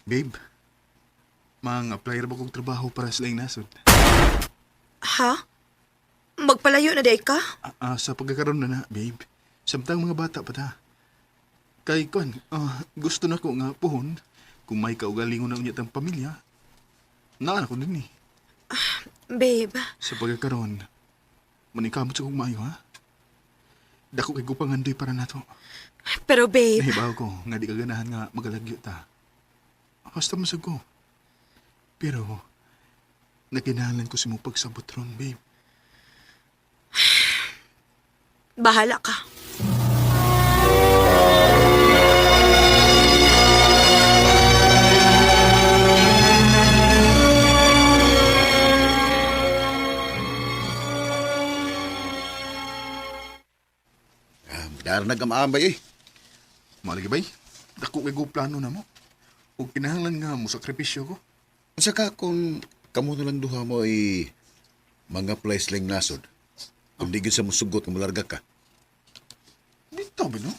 Babe, mang-apply ra ba kong trabaho para sa laing nasod? Ha? Magpalayo na day ka? Sa pagkakaroon na babe. Samtang mga bata pa ta. Kay kon, gusto na ko nga puhon kung may kaugalingon na unyat ang pamilya. Naan ako din eh. Babe, Sa pagkakaroon, manikamot sa kong maayo ha. Dako kay gupangandoy para nato. pero babe, Nahibaw ko nga di ka ganahan nga magalagyo ta. Basta masag ko. Pero, nagkinahalan ko si mo pagsabot ron, babe. bahala ka. Darnag ang ambay eh. Malagi bay, dako kay go plano na mo. O kinahanglan nga mo sakripisyo ko. Saka kung kamo na lang duha mo ay mga place lang nasod. Kung di gid sa musugot nga malarga ka. Dito ba no?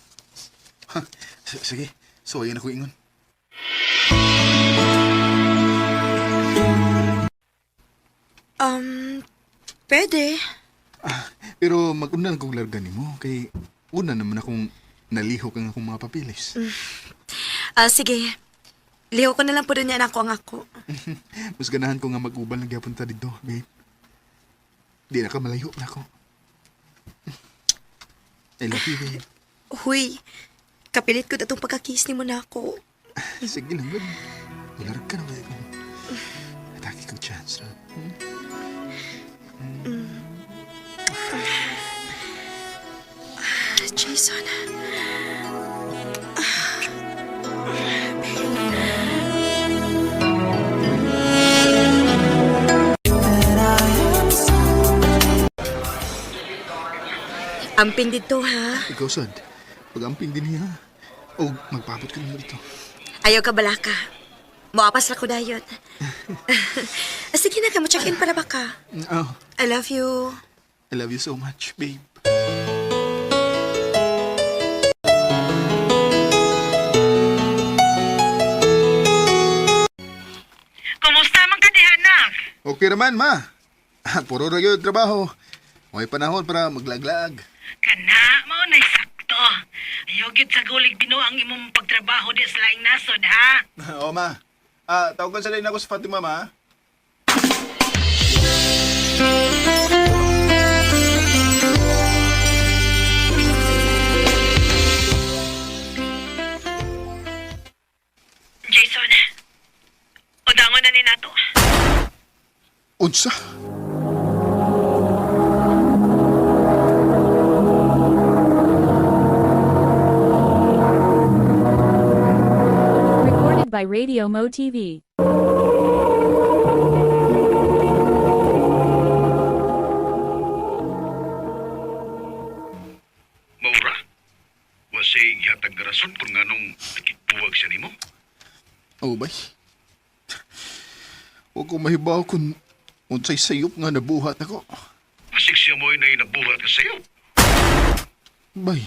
Sige, so ayan ako ingon. Pwede. Pero mag-una lang kong larga ni mo. Kay una naman akong nalihok ang akong mga papilis. Sige. Liho ko na lang po doon yan ako ang ako. Mas ganahan ko nga mag-ubal na gyapon ta dito, babe. Di na ka malayo na ako. I love you, babe. Huy, kapilit ko na itong pagkakis ni mo na ako. Sige lang, babe. Malarag ka na ba ako? Atake ko chance, ha? Jason. Amping dito, ha? Ikaw, Sad. Pag-amping din niya. O, magpapot ka naman dito. Ayaw ka balaka. Moapas lang ko dayon. Sige na ka, mo check-in para ba ka? Oh, I love you. I love you so much, babe. Kumusta man ka diha, anak? Okay naman, ma. Puro ra gyud trabaho. May panahon para maglaglag. Kana, mao na sakto. Ayaw gid sa gulig Ginoo ang imong pagtrabaho di sa laing nasod, ha? Oo, ma. Tawagan sa rin ako sa Fatima, ma. Jason, udangon na ni nato. Unsa? Recorded by Radio Mo TV. Maura? Wasay ihatag nga rason kung nganong nakikbuwag siya nimo? Oo, bay. Huwag ko mahibaw kung unsay sayop nga nabuhat ako. Masig siya mo'y na inabuhat ka sa'yo. Bay.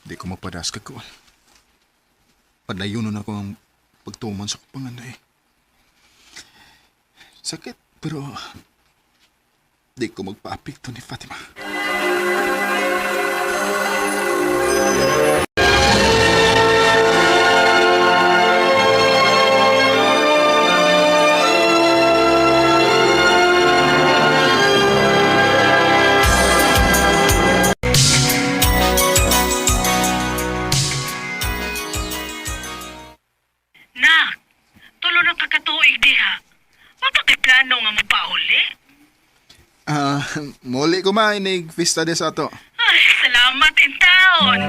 Di ko magpadas ka ko. Padayunan ako ang pagtuman sa kapanganay. Sakit, pero Di ko magpa-apekto ni Fatima. Nak, tulo na kakatuig diha. Mapakiplano nga mo pauli? Muli ko mainig Vista de Sato. Ay, salamat in taon.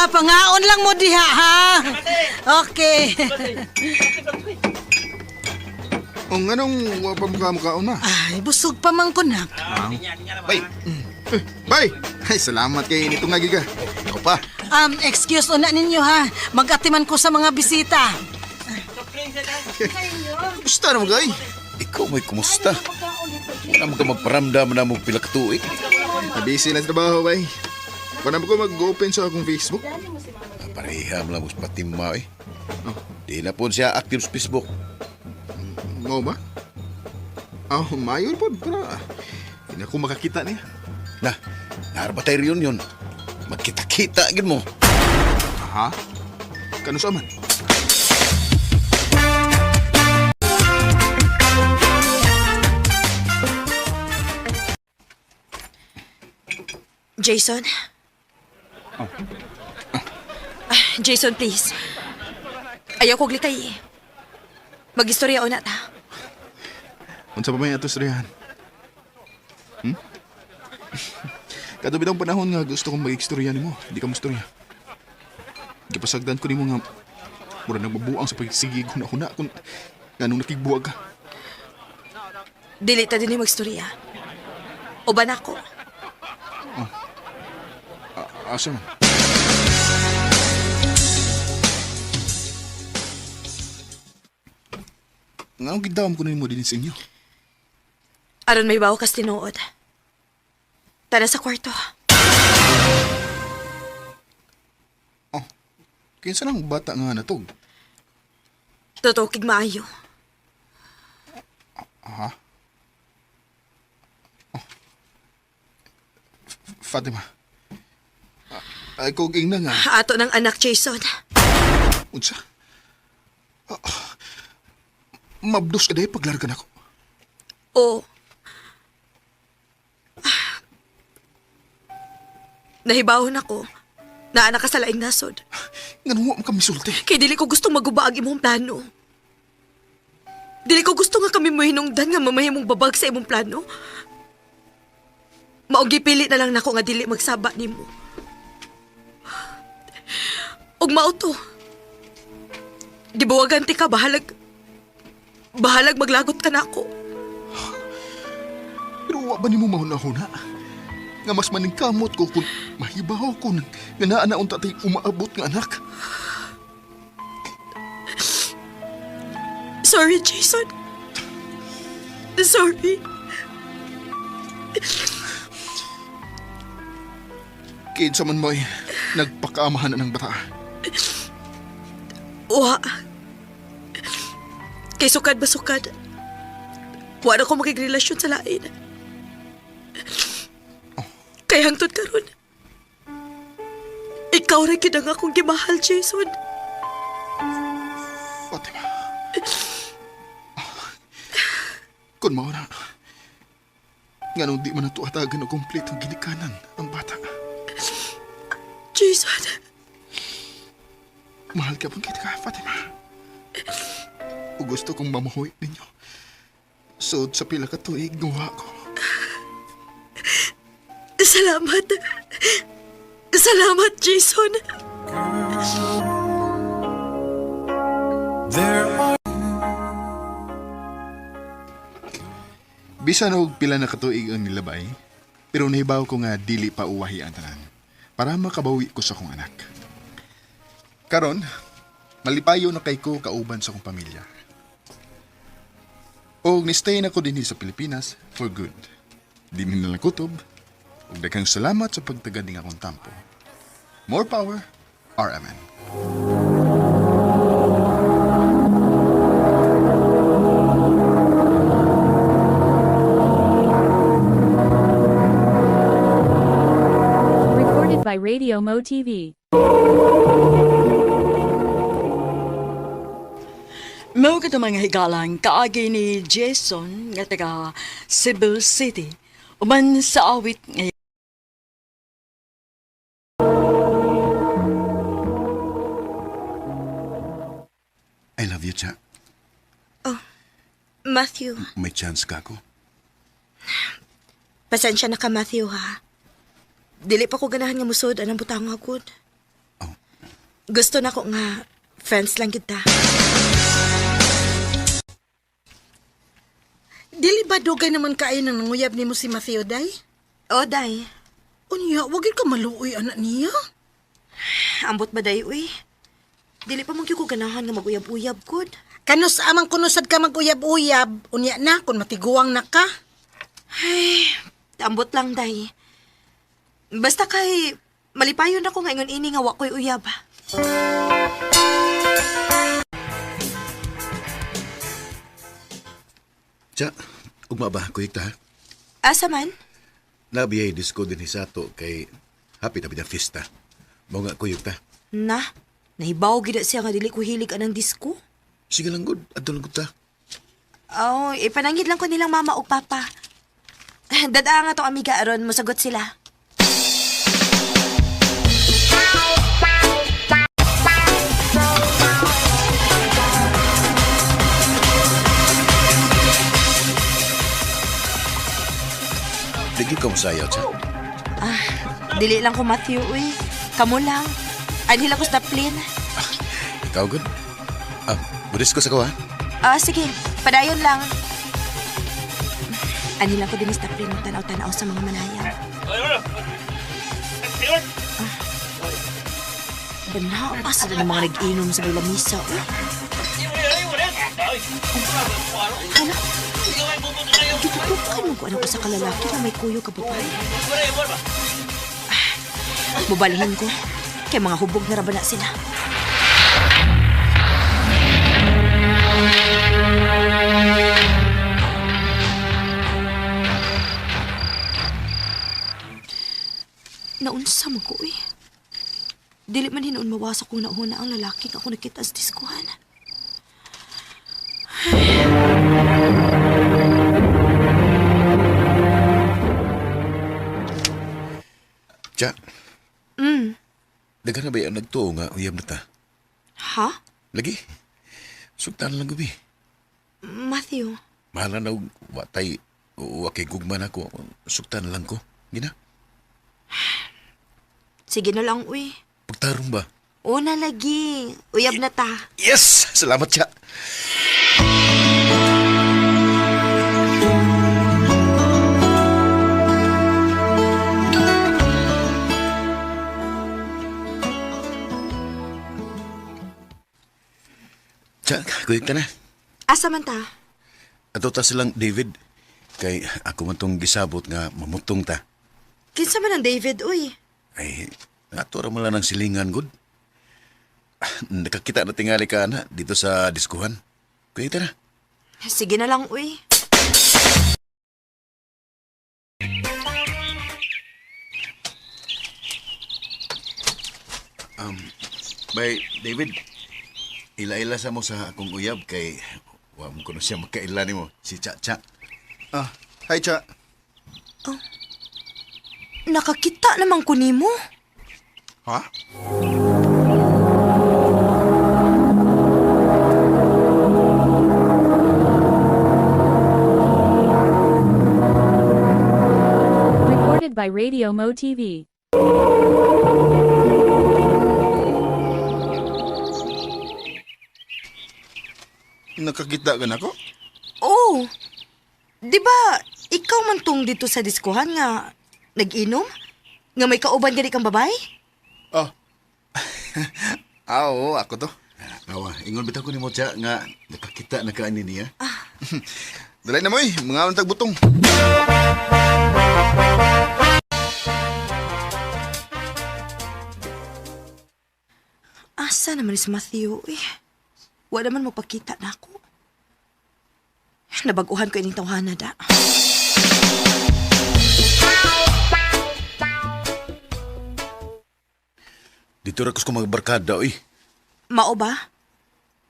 Pangaon lang mo diha, ha? Okay. O anong wapamukha-mukhaon na? Ay, busog pa man ko na. Bay! Bay! Ay, salamat kay nito nga giga. Ako pa. Excuse una ninyo, ha? Mag-atiman ko sa mga bisita. Gusto na mo, gay? Ikaw may kumusta? Wala mo ka magparamdam na mo pilaktuig. Busy na sa trabaho, bay. Kung na ko mag-open sa akong Facebook. Pareham lang mo sa patima eh. Di na po siya active sa Facebook. Mo ba? Mayor po. Pero, hindi ako makakita niya. Na, naharap tayo reunion. Magkita-kita agad mo. Ha? Kano sa man? Jason? Jason, please. Ayaw kong litay. Mag-istorya o na ta. Unsa pa may atos riyan? Kato bitang panahon nga gusto kong mag-ekstorya nimo, di ka mo istorya. Gipasagdan ko nimo nga mura nagbabuang sa pagsigig huna-huna kung nganong nakigbuwag ka. Dili ta din yung mag-istorya. O ba na ako? Asa man? Nganong gidawam ko nimo din sa inyo? Aron may bawa kas tinuod. Tara sa kwarto. Kinsa lang bata nga natog? Tutukig maayo. Ha? Fatima. Ay, kung na nga. Ato ng anak, Jason. Unsa? Mabdos ka dahil paglargan ako. Oo. Nahibawon ako na anak ka sa laing nasod. Nganuwa mo kami sulti. Kay dili ko gustong maguba ang imong plano. Dili ko gusto nga kami mo hinungdan nga mamahimong babag sa imong plano. Maogi pili na lang nako nga dili magsaba nimo. Og mao to. Gibuwagan ti ka bahalag maglagot ka nako. Pero wa ba ni mo mahuna-huna? Nga mas maningkamot ko kung mahibaw ko nga naanaon tatay umaabot nga anak. Sorry, Jason. Sorry. Kinsa man mo'y nagpakaamahan na ng bata. Wa. Kay sukad ba sukad? Wala ko makigrelasyon sa lain. Kay hangtod karon. Ikaw rin kinang akong gimahal, Jason. Fatima. Kung mao na, nga nung di man na tuatagan o kumpletong ginikanan ang bata. Jason. Mahal ka bang kita ka, Fatima? O gusto kong mamahuwi ninyo. So, sa pila ka tuig, gawa ko. Salamat. Salamat, Jason. Bisan og pila na katuig ang nilabay, pero nahibaw ko nga dili pa uwahi ang tanan para makabawi ko sa kong anak. Karon, malipayo na kay ko kauban sa kong pamilya. Og nistay na ko din sa Pilipinas for good. Di mi nalang kutob, ug daghang salamat sa pagtagad ning akong tampo. More power, RMN. Recorded by Radio Mo TV. Mao ka mga higalang kaagi ni Jason nga taga Cebu City. Uman sa awit nga I love you, Cha. Matthew, May chance ka ako. pasensya na ka, Matthew, ha? Dili pa ko ganahan nga musod anang butang agud. Oh. Gusto na ko nga friends lang kita. Dili ba dugay naman kayo nang nanguyab ni mo si Matthew, day? O, day. Unya, wagin ka maluoy anak niya. Ambot ba, day, uy? Dili pa mong ko ganahan nga mag-uyab-uyab, good. Kanus amang kunusad ka mag-uyab-uyab. Unya na, kung matiguang na ka. Ay, ambot lang, day. Basta kay malipayon ako nga ingon ini nga wa ko'y uyab. Cha, ugma ba? Kuyik ta, ha? Asa man? Nabiyay disco din sa ato kay happy na fiesta. Mao nga kuyik ta. Na, nahibaw gid siya nga dili ko hilig anang disco. Sige lang, good. Adto lang gud ta. Oh, ipanangid lang ko nilang mama o papa. Dadaa nga tong amiga aron mosagot sila. Digi ka masayaw, Cha. Dili lang ko, Matthew, uy. Kamu lang. Anhila ko sa plane. Ikaw, good? Budis ko sa ko, ha? Sige. Padayon lang. Anhila ko din sa plane tanaw-tanaw sa mga manayang. Banaas na ng mga nag-inom sa may lamisa, uy. Hala. Gitutukan mo ko ano ko sa kalalaki na may kuyo ka babae. Bubalihin ko. Kaya mga hubog na rabana sila. Naunsa mo ko eh. Dili man hinuon mawasak kung nauna ang lalaki nga ako nakita sa diskuhan. Cha. Dagan na ba yan nagtuo nga uyab na ta? Ha? Lagi. Sugtan lang gabi. Matthew, Mahala na watay wakay gugman ako. Sugtan lang ko. Gina. sige na lang, uy. Pagtarong ba? Una lagi. Uyab na ta. Yes! Salamat, Cha. Cha, kuyik ka na. Asa man ta? Ato ta silang David. Kay ako man tong gisabot nga mamutong ta. Kinsa man ang David, uy. Ay, ato ra lang ng silingan, good. Nakakita na tingali ka na dito sa diskuhan. Kuyik ka na. Sige na lang, uy. Bay, David, ila-ila sa mo sa akong uyab kay wa mo kuno siya makaila nimo si Cha. Hi, Cha. Nakakita naman ko nimo. Ha? Recorded by Radio Mo TV. Nakakita ka na ko? Oh, di ba ikaw man tong dito sa diskuhan nga nag-inom? Nga may kauban gani kang babae? Oo, ako to. Awa, ingon bitaw ko nimo Cha nga nakakita na kaani niya. Dalay na mo mga untag butong. Asa naman si Matthew, eh. Wala naman magpakita na ako. Nabaguhan ko ining tawhana da. Dito ra ko sa mga barkada, oy. Mao ba?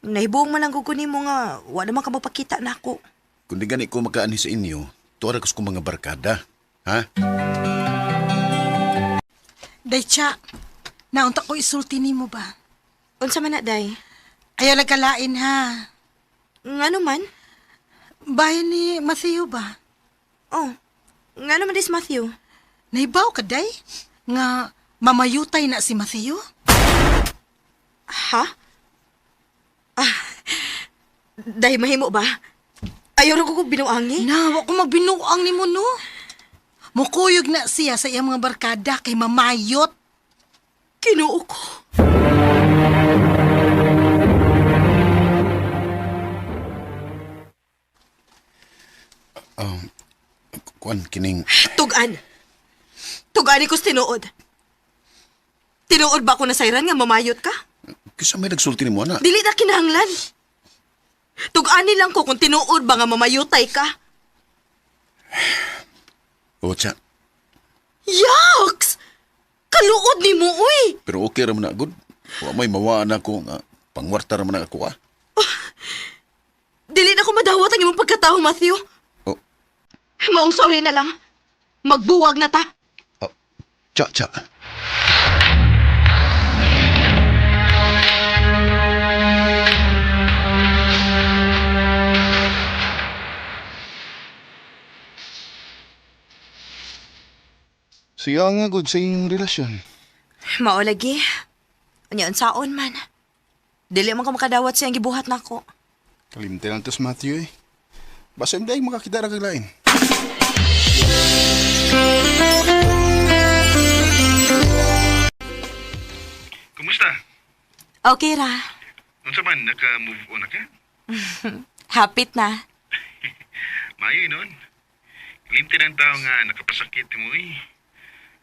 Nahibuong man lang ko nimo nga wa naman ka mapakita nako. Kung di gani ko makaani sa inyo, tuwa ra ko sa mga barkada. Ha? Day, Cha, naunta ko isulti nimo ba? Unsa man na day? Ayaw nagkalain ha. Ngano man? Bahay ni Matthew ba? Oh. Ngano man dis Matthew? Naibaw ka, Day? Nga mamayutay na si Matthew? Ha? Day mahimo ba? Ayaw na ko binuangi? Na, wa ko magbinuang ni mo, no? Mukuyog na siya sa iyang mga barkada kay mamayot. Kinuo ko. Kuan kining Tugan. Tugan ko tinuod. Tinuod ba ako na sayran nga mamayot ka? kisa may nagsulti nimo ana. Dili na kinahanglan. Tugani lang ko kung tinuod ba nga mamayutay ka. Ocha, Yaks! Kaluod ni mo, uy! pero okay ra man na good. Wa may mawaan ako nga pangwarta ra man ako ah. Dili na ko madawat ang imong pagkatao, Matthew. Oh, Maong sorry na lang. Magbuwag na ta. cha. Siya nga good sa iyong relasyon. Mao lagi. Unya unsaon man. Dili man ko makadawat sa iyang gibuhat nako. Kalimti lang to sa Matthew eh. Basta hindi ay makakita na kaglain. Kumusta? Okay ra. Unsa man, naka-move on na ka? Hapit na. Mayo nun. Limti ng tao nga nakapasakit mo eh.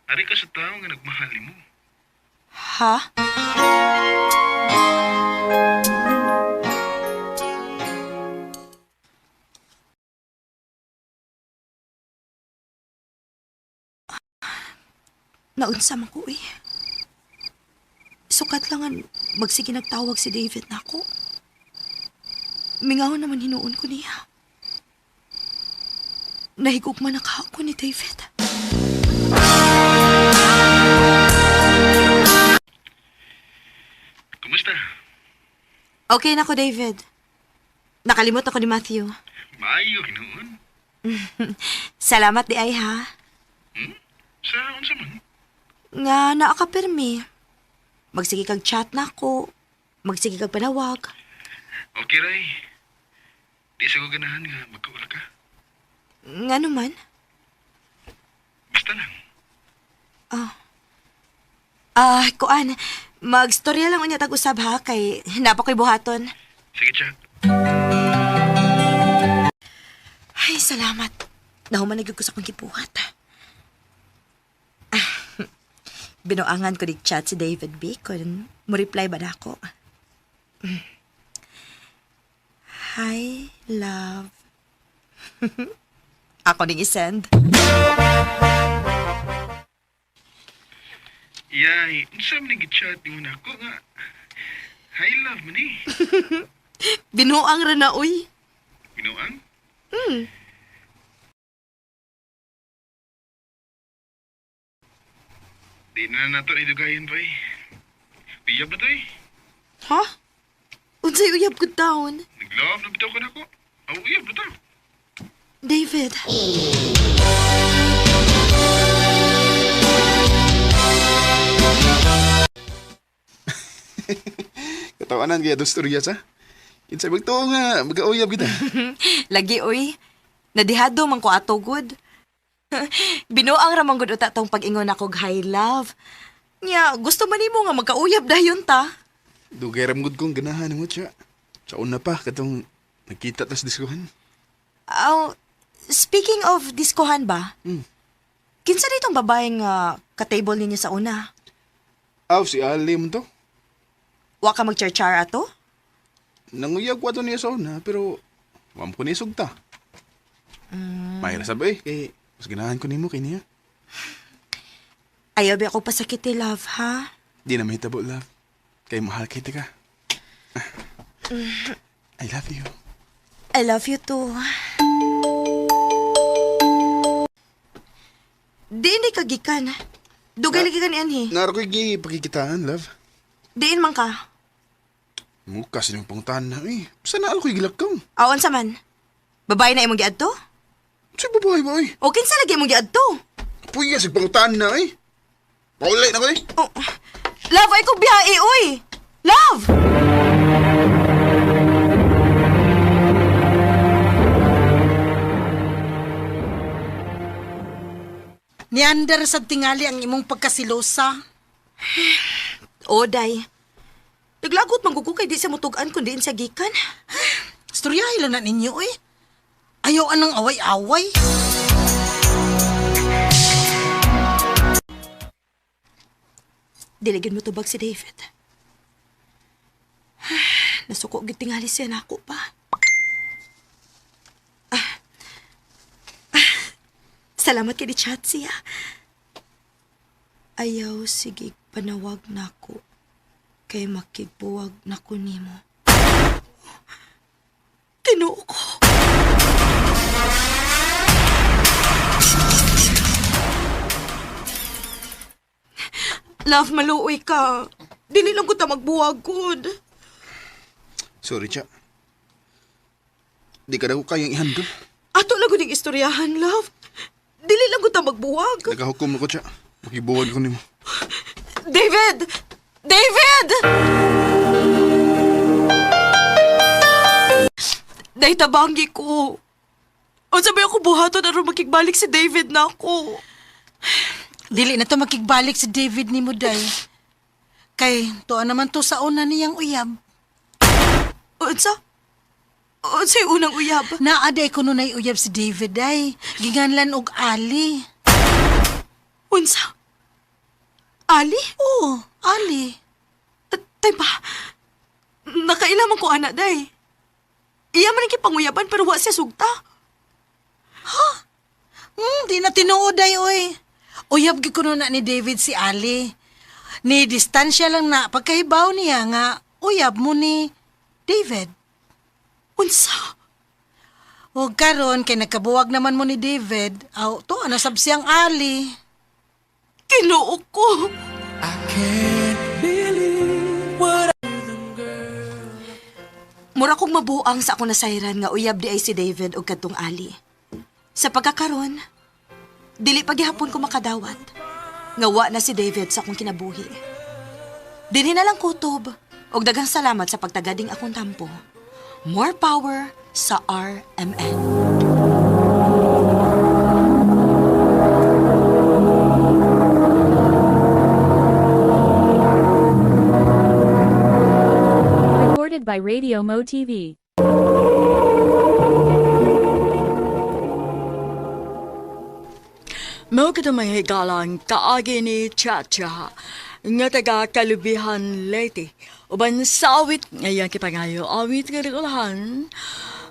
Ari ka sa tao nga nagmahal mo. Ha? Naunsa man ko eh. Sukat lang ang magsige nagtawag si David na ako. Mingaw naman hinuon ko niya. Nahigog man ako ni David. Kumusta? Okay na ko, David. Nakalimot ako ni Matthew. Mayo hinuon. Salamat di ay ha. Sa unsa man? Nga naakapirmi. Magsige kag chat na ako. Magsige kag panawag. Okay, Ray. Di sa ko ganahan nga magkaula ka. Nga naman. Basta lang. Kuan. Magstorya lang unya tag-usab ha kay napa ko'y buhaton. Sige, Cha. Ay, salamat. Nahuman ko sa kong gibuhat. Binuangan ko ni chat si David B. Kung mo reply ba na ako. Hi, love. Ako ning isend. Yay, unsa man yung chat mo na ako nga. Hi, love man eh. Binuang ra na, uy. Binuang? Di na nato na idugayan pa eh. Uyab na to eh. Ha? Unsay uyab ko taon? Nag-love na bitaw ko na ako. Aw, uyab na to. David. Katawanan kaya doon storya sa? Insay magto nga, mag-auyab kita. Lagi, uy. Nadihado man ko ato, good. Binuang ramang good uta tong pag-ingon ako high love. Nya, gusto man nimo nga magkauyab dayon ta. Dugay ram gud kong ganahan mo siya. Sa una pa, katong nakita tas diskuhan. Speaking of diskohan ba? Kinsa ditong babaeng ka-table ninyo sa una? Si Ali mo to. Wa ka mag-char-char ato? Nanguyab ko ato niya sa una, pero wam ko nisog ta. Mahira sabay, kay mas ganahan ko nimo kay niya. Ayaw ba ako pasakiti, love, ha? Di na mahitabo, love. Kay mahal kita ka. I love you. I love you too. Diin di kagikan. Dugay lagi ka ni Anhi. Naro ko'y pakikitaan, love. Diin man ka. Mukha silang pangutahan na, eh. Saan na ako'y gilakaw? Awan sa man. Babae na imong giadto? Si babae ba, eh? O kinsa lagi imong giadto? Puya, si pangutahan na, eh. Paulay na ko, eh. Oh, love, ay ko biyahe, oy! Love! Niandar sa tingali ang imong pagkasilosa. O, day. Naglagot manggugo kay di siya mutugaan kundi sa gikan. Storyahin lang na ninyo, eh. Ayaw anang away-away. Diligin mo tubag si David. Nasuko gitingali siya na ako pa. Salamat kay di chat siya. Ayaw sige panawag na ako. Kay makigbuwag na ko nimo. Tinuo ko. Love, maluoy ka. Dili lang ko ta magbuwag, good. Sorry, Cha. Di ka daw kayang ihandol. Ato lang ko ding istoryahan, love. Dili lang ko ta magbuwag. Nagahukom ako, Cha. Makibuwag ko nimo. David! David! Day tabangi ko. O sabi ako buhaton na rin makigbalik si David na ako. Dili na to makigbalik si David ni Muday. Kay tuwa naman to sa una niyang uyab. Unsa? Unsa'y unang uyab? Naaday ko nun ay uyab si David ay. Ginganlan og Ali. Unsa? Ali? Oo, Ali. Tay ba? Nakailaman ko anak, day. Iya man ang kipanguyaban pero wa siya sugta. Ha? Di na tinuod ay, oy. Uyab gi kuno na ni David si Ali. Ni distansya lang na pagkahibaw niya nga uyab mo ni David. Unsa? O karon kay nagkabuwag naman mo ni David, aw to ano sab siyang Ali. Kinuo ko. Mura kong mabuang sa akong nasayran nga uyab di ay si David o kadtong Ali. Sa pagkakaron, dili paghihapon ko makadawat. Nga wa na si David sa akong kinabuhi. Dinhi na lang kutob og daghang salamat sa pagtagading akong tampo. More power sa RMN. Recorded by Radio Mo TV. Mao kita mga higalang kaagi ni Chacha nga taga Kalubihan Leyte. Uban sa awit ngayon kipangayo awit nga regulahan.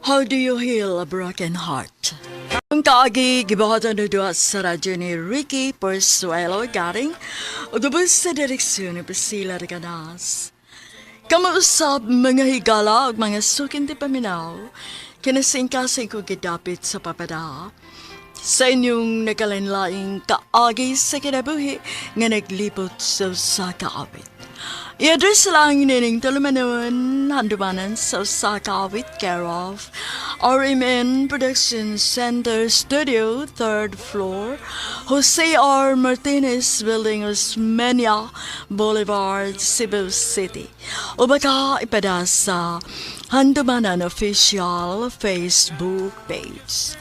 How do you heal a broken heart? Ang kaagi gibahatan na doon sa radyo ni Ricky Persuelo Garing o dubos sa direksyon ni Priscilla Reganas. Kamuusap mga higala o mga sukin di paminaw kinasingkasing ko gidapit sa papada. Sa inyong nakalinlaing kaagi sa kinabuhi nga naglipot sa kaawit. I-address lang nining talumanon handumanan sa kaawit care of RMN Production Center Studio, 3rd floor, Jose R. Martinez Building, Osmeña Boulevard, Cebu City. O baka ipada sa Handumanan Official Facebook page.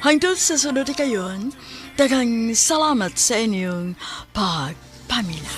Hangtod sa sunod kayon, daghang salamat sa inyong pagpamilya.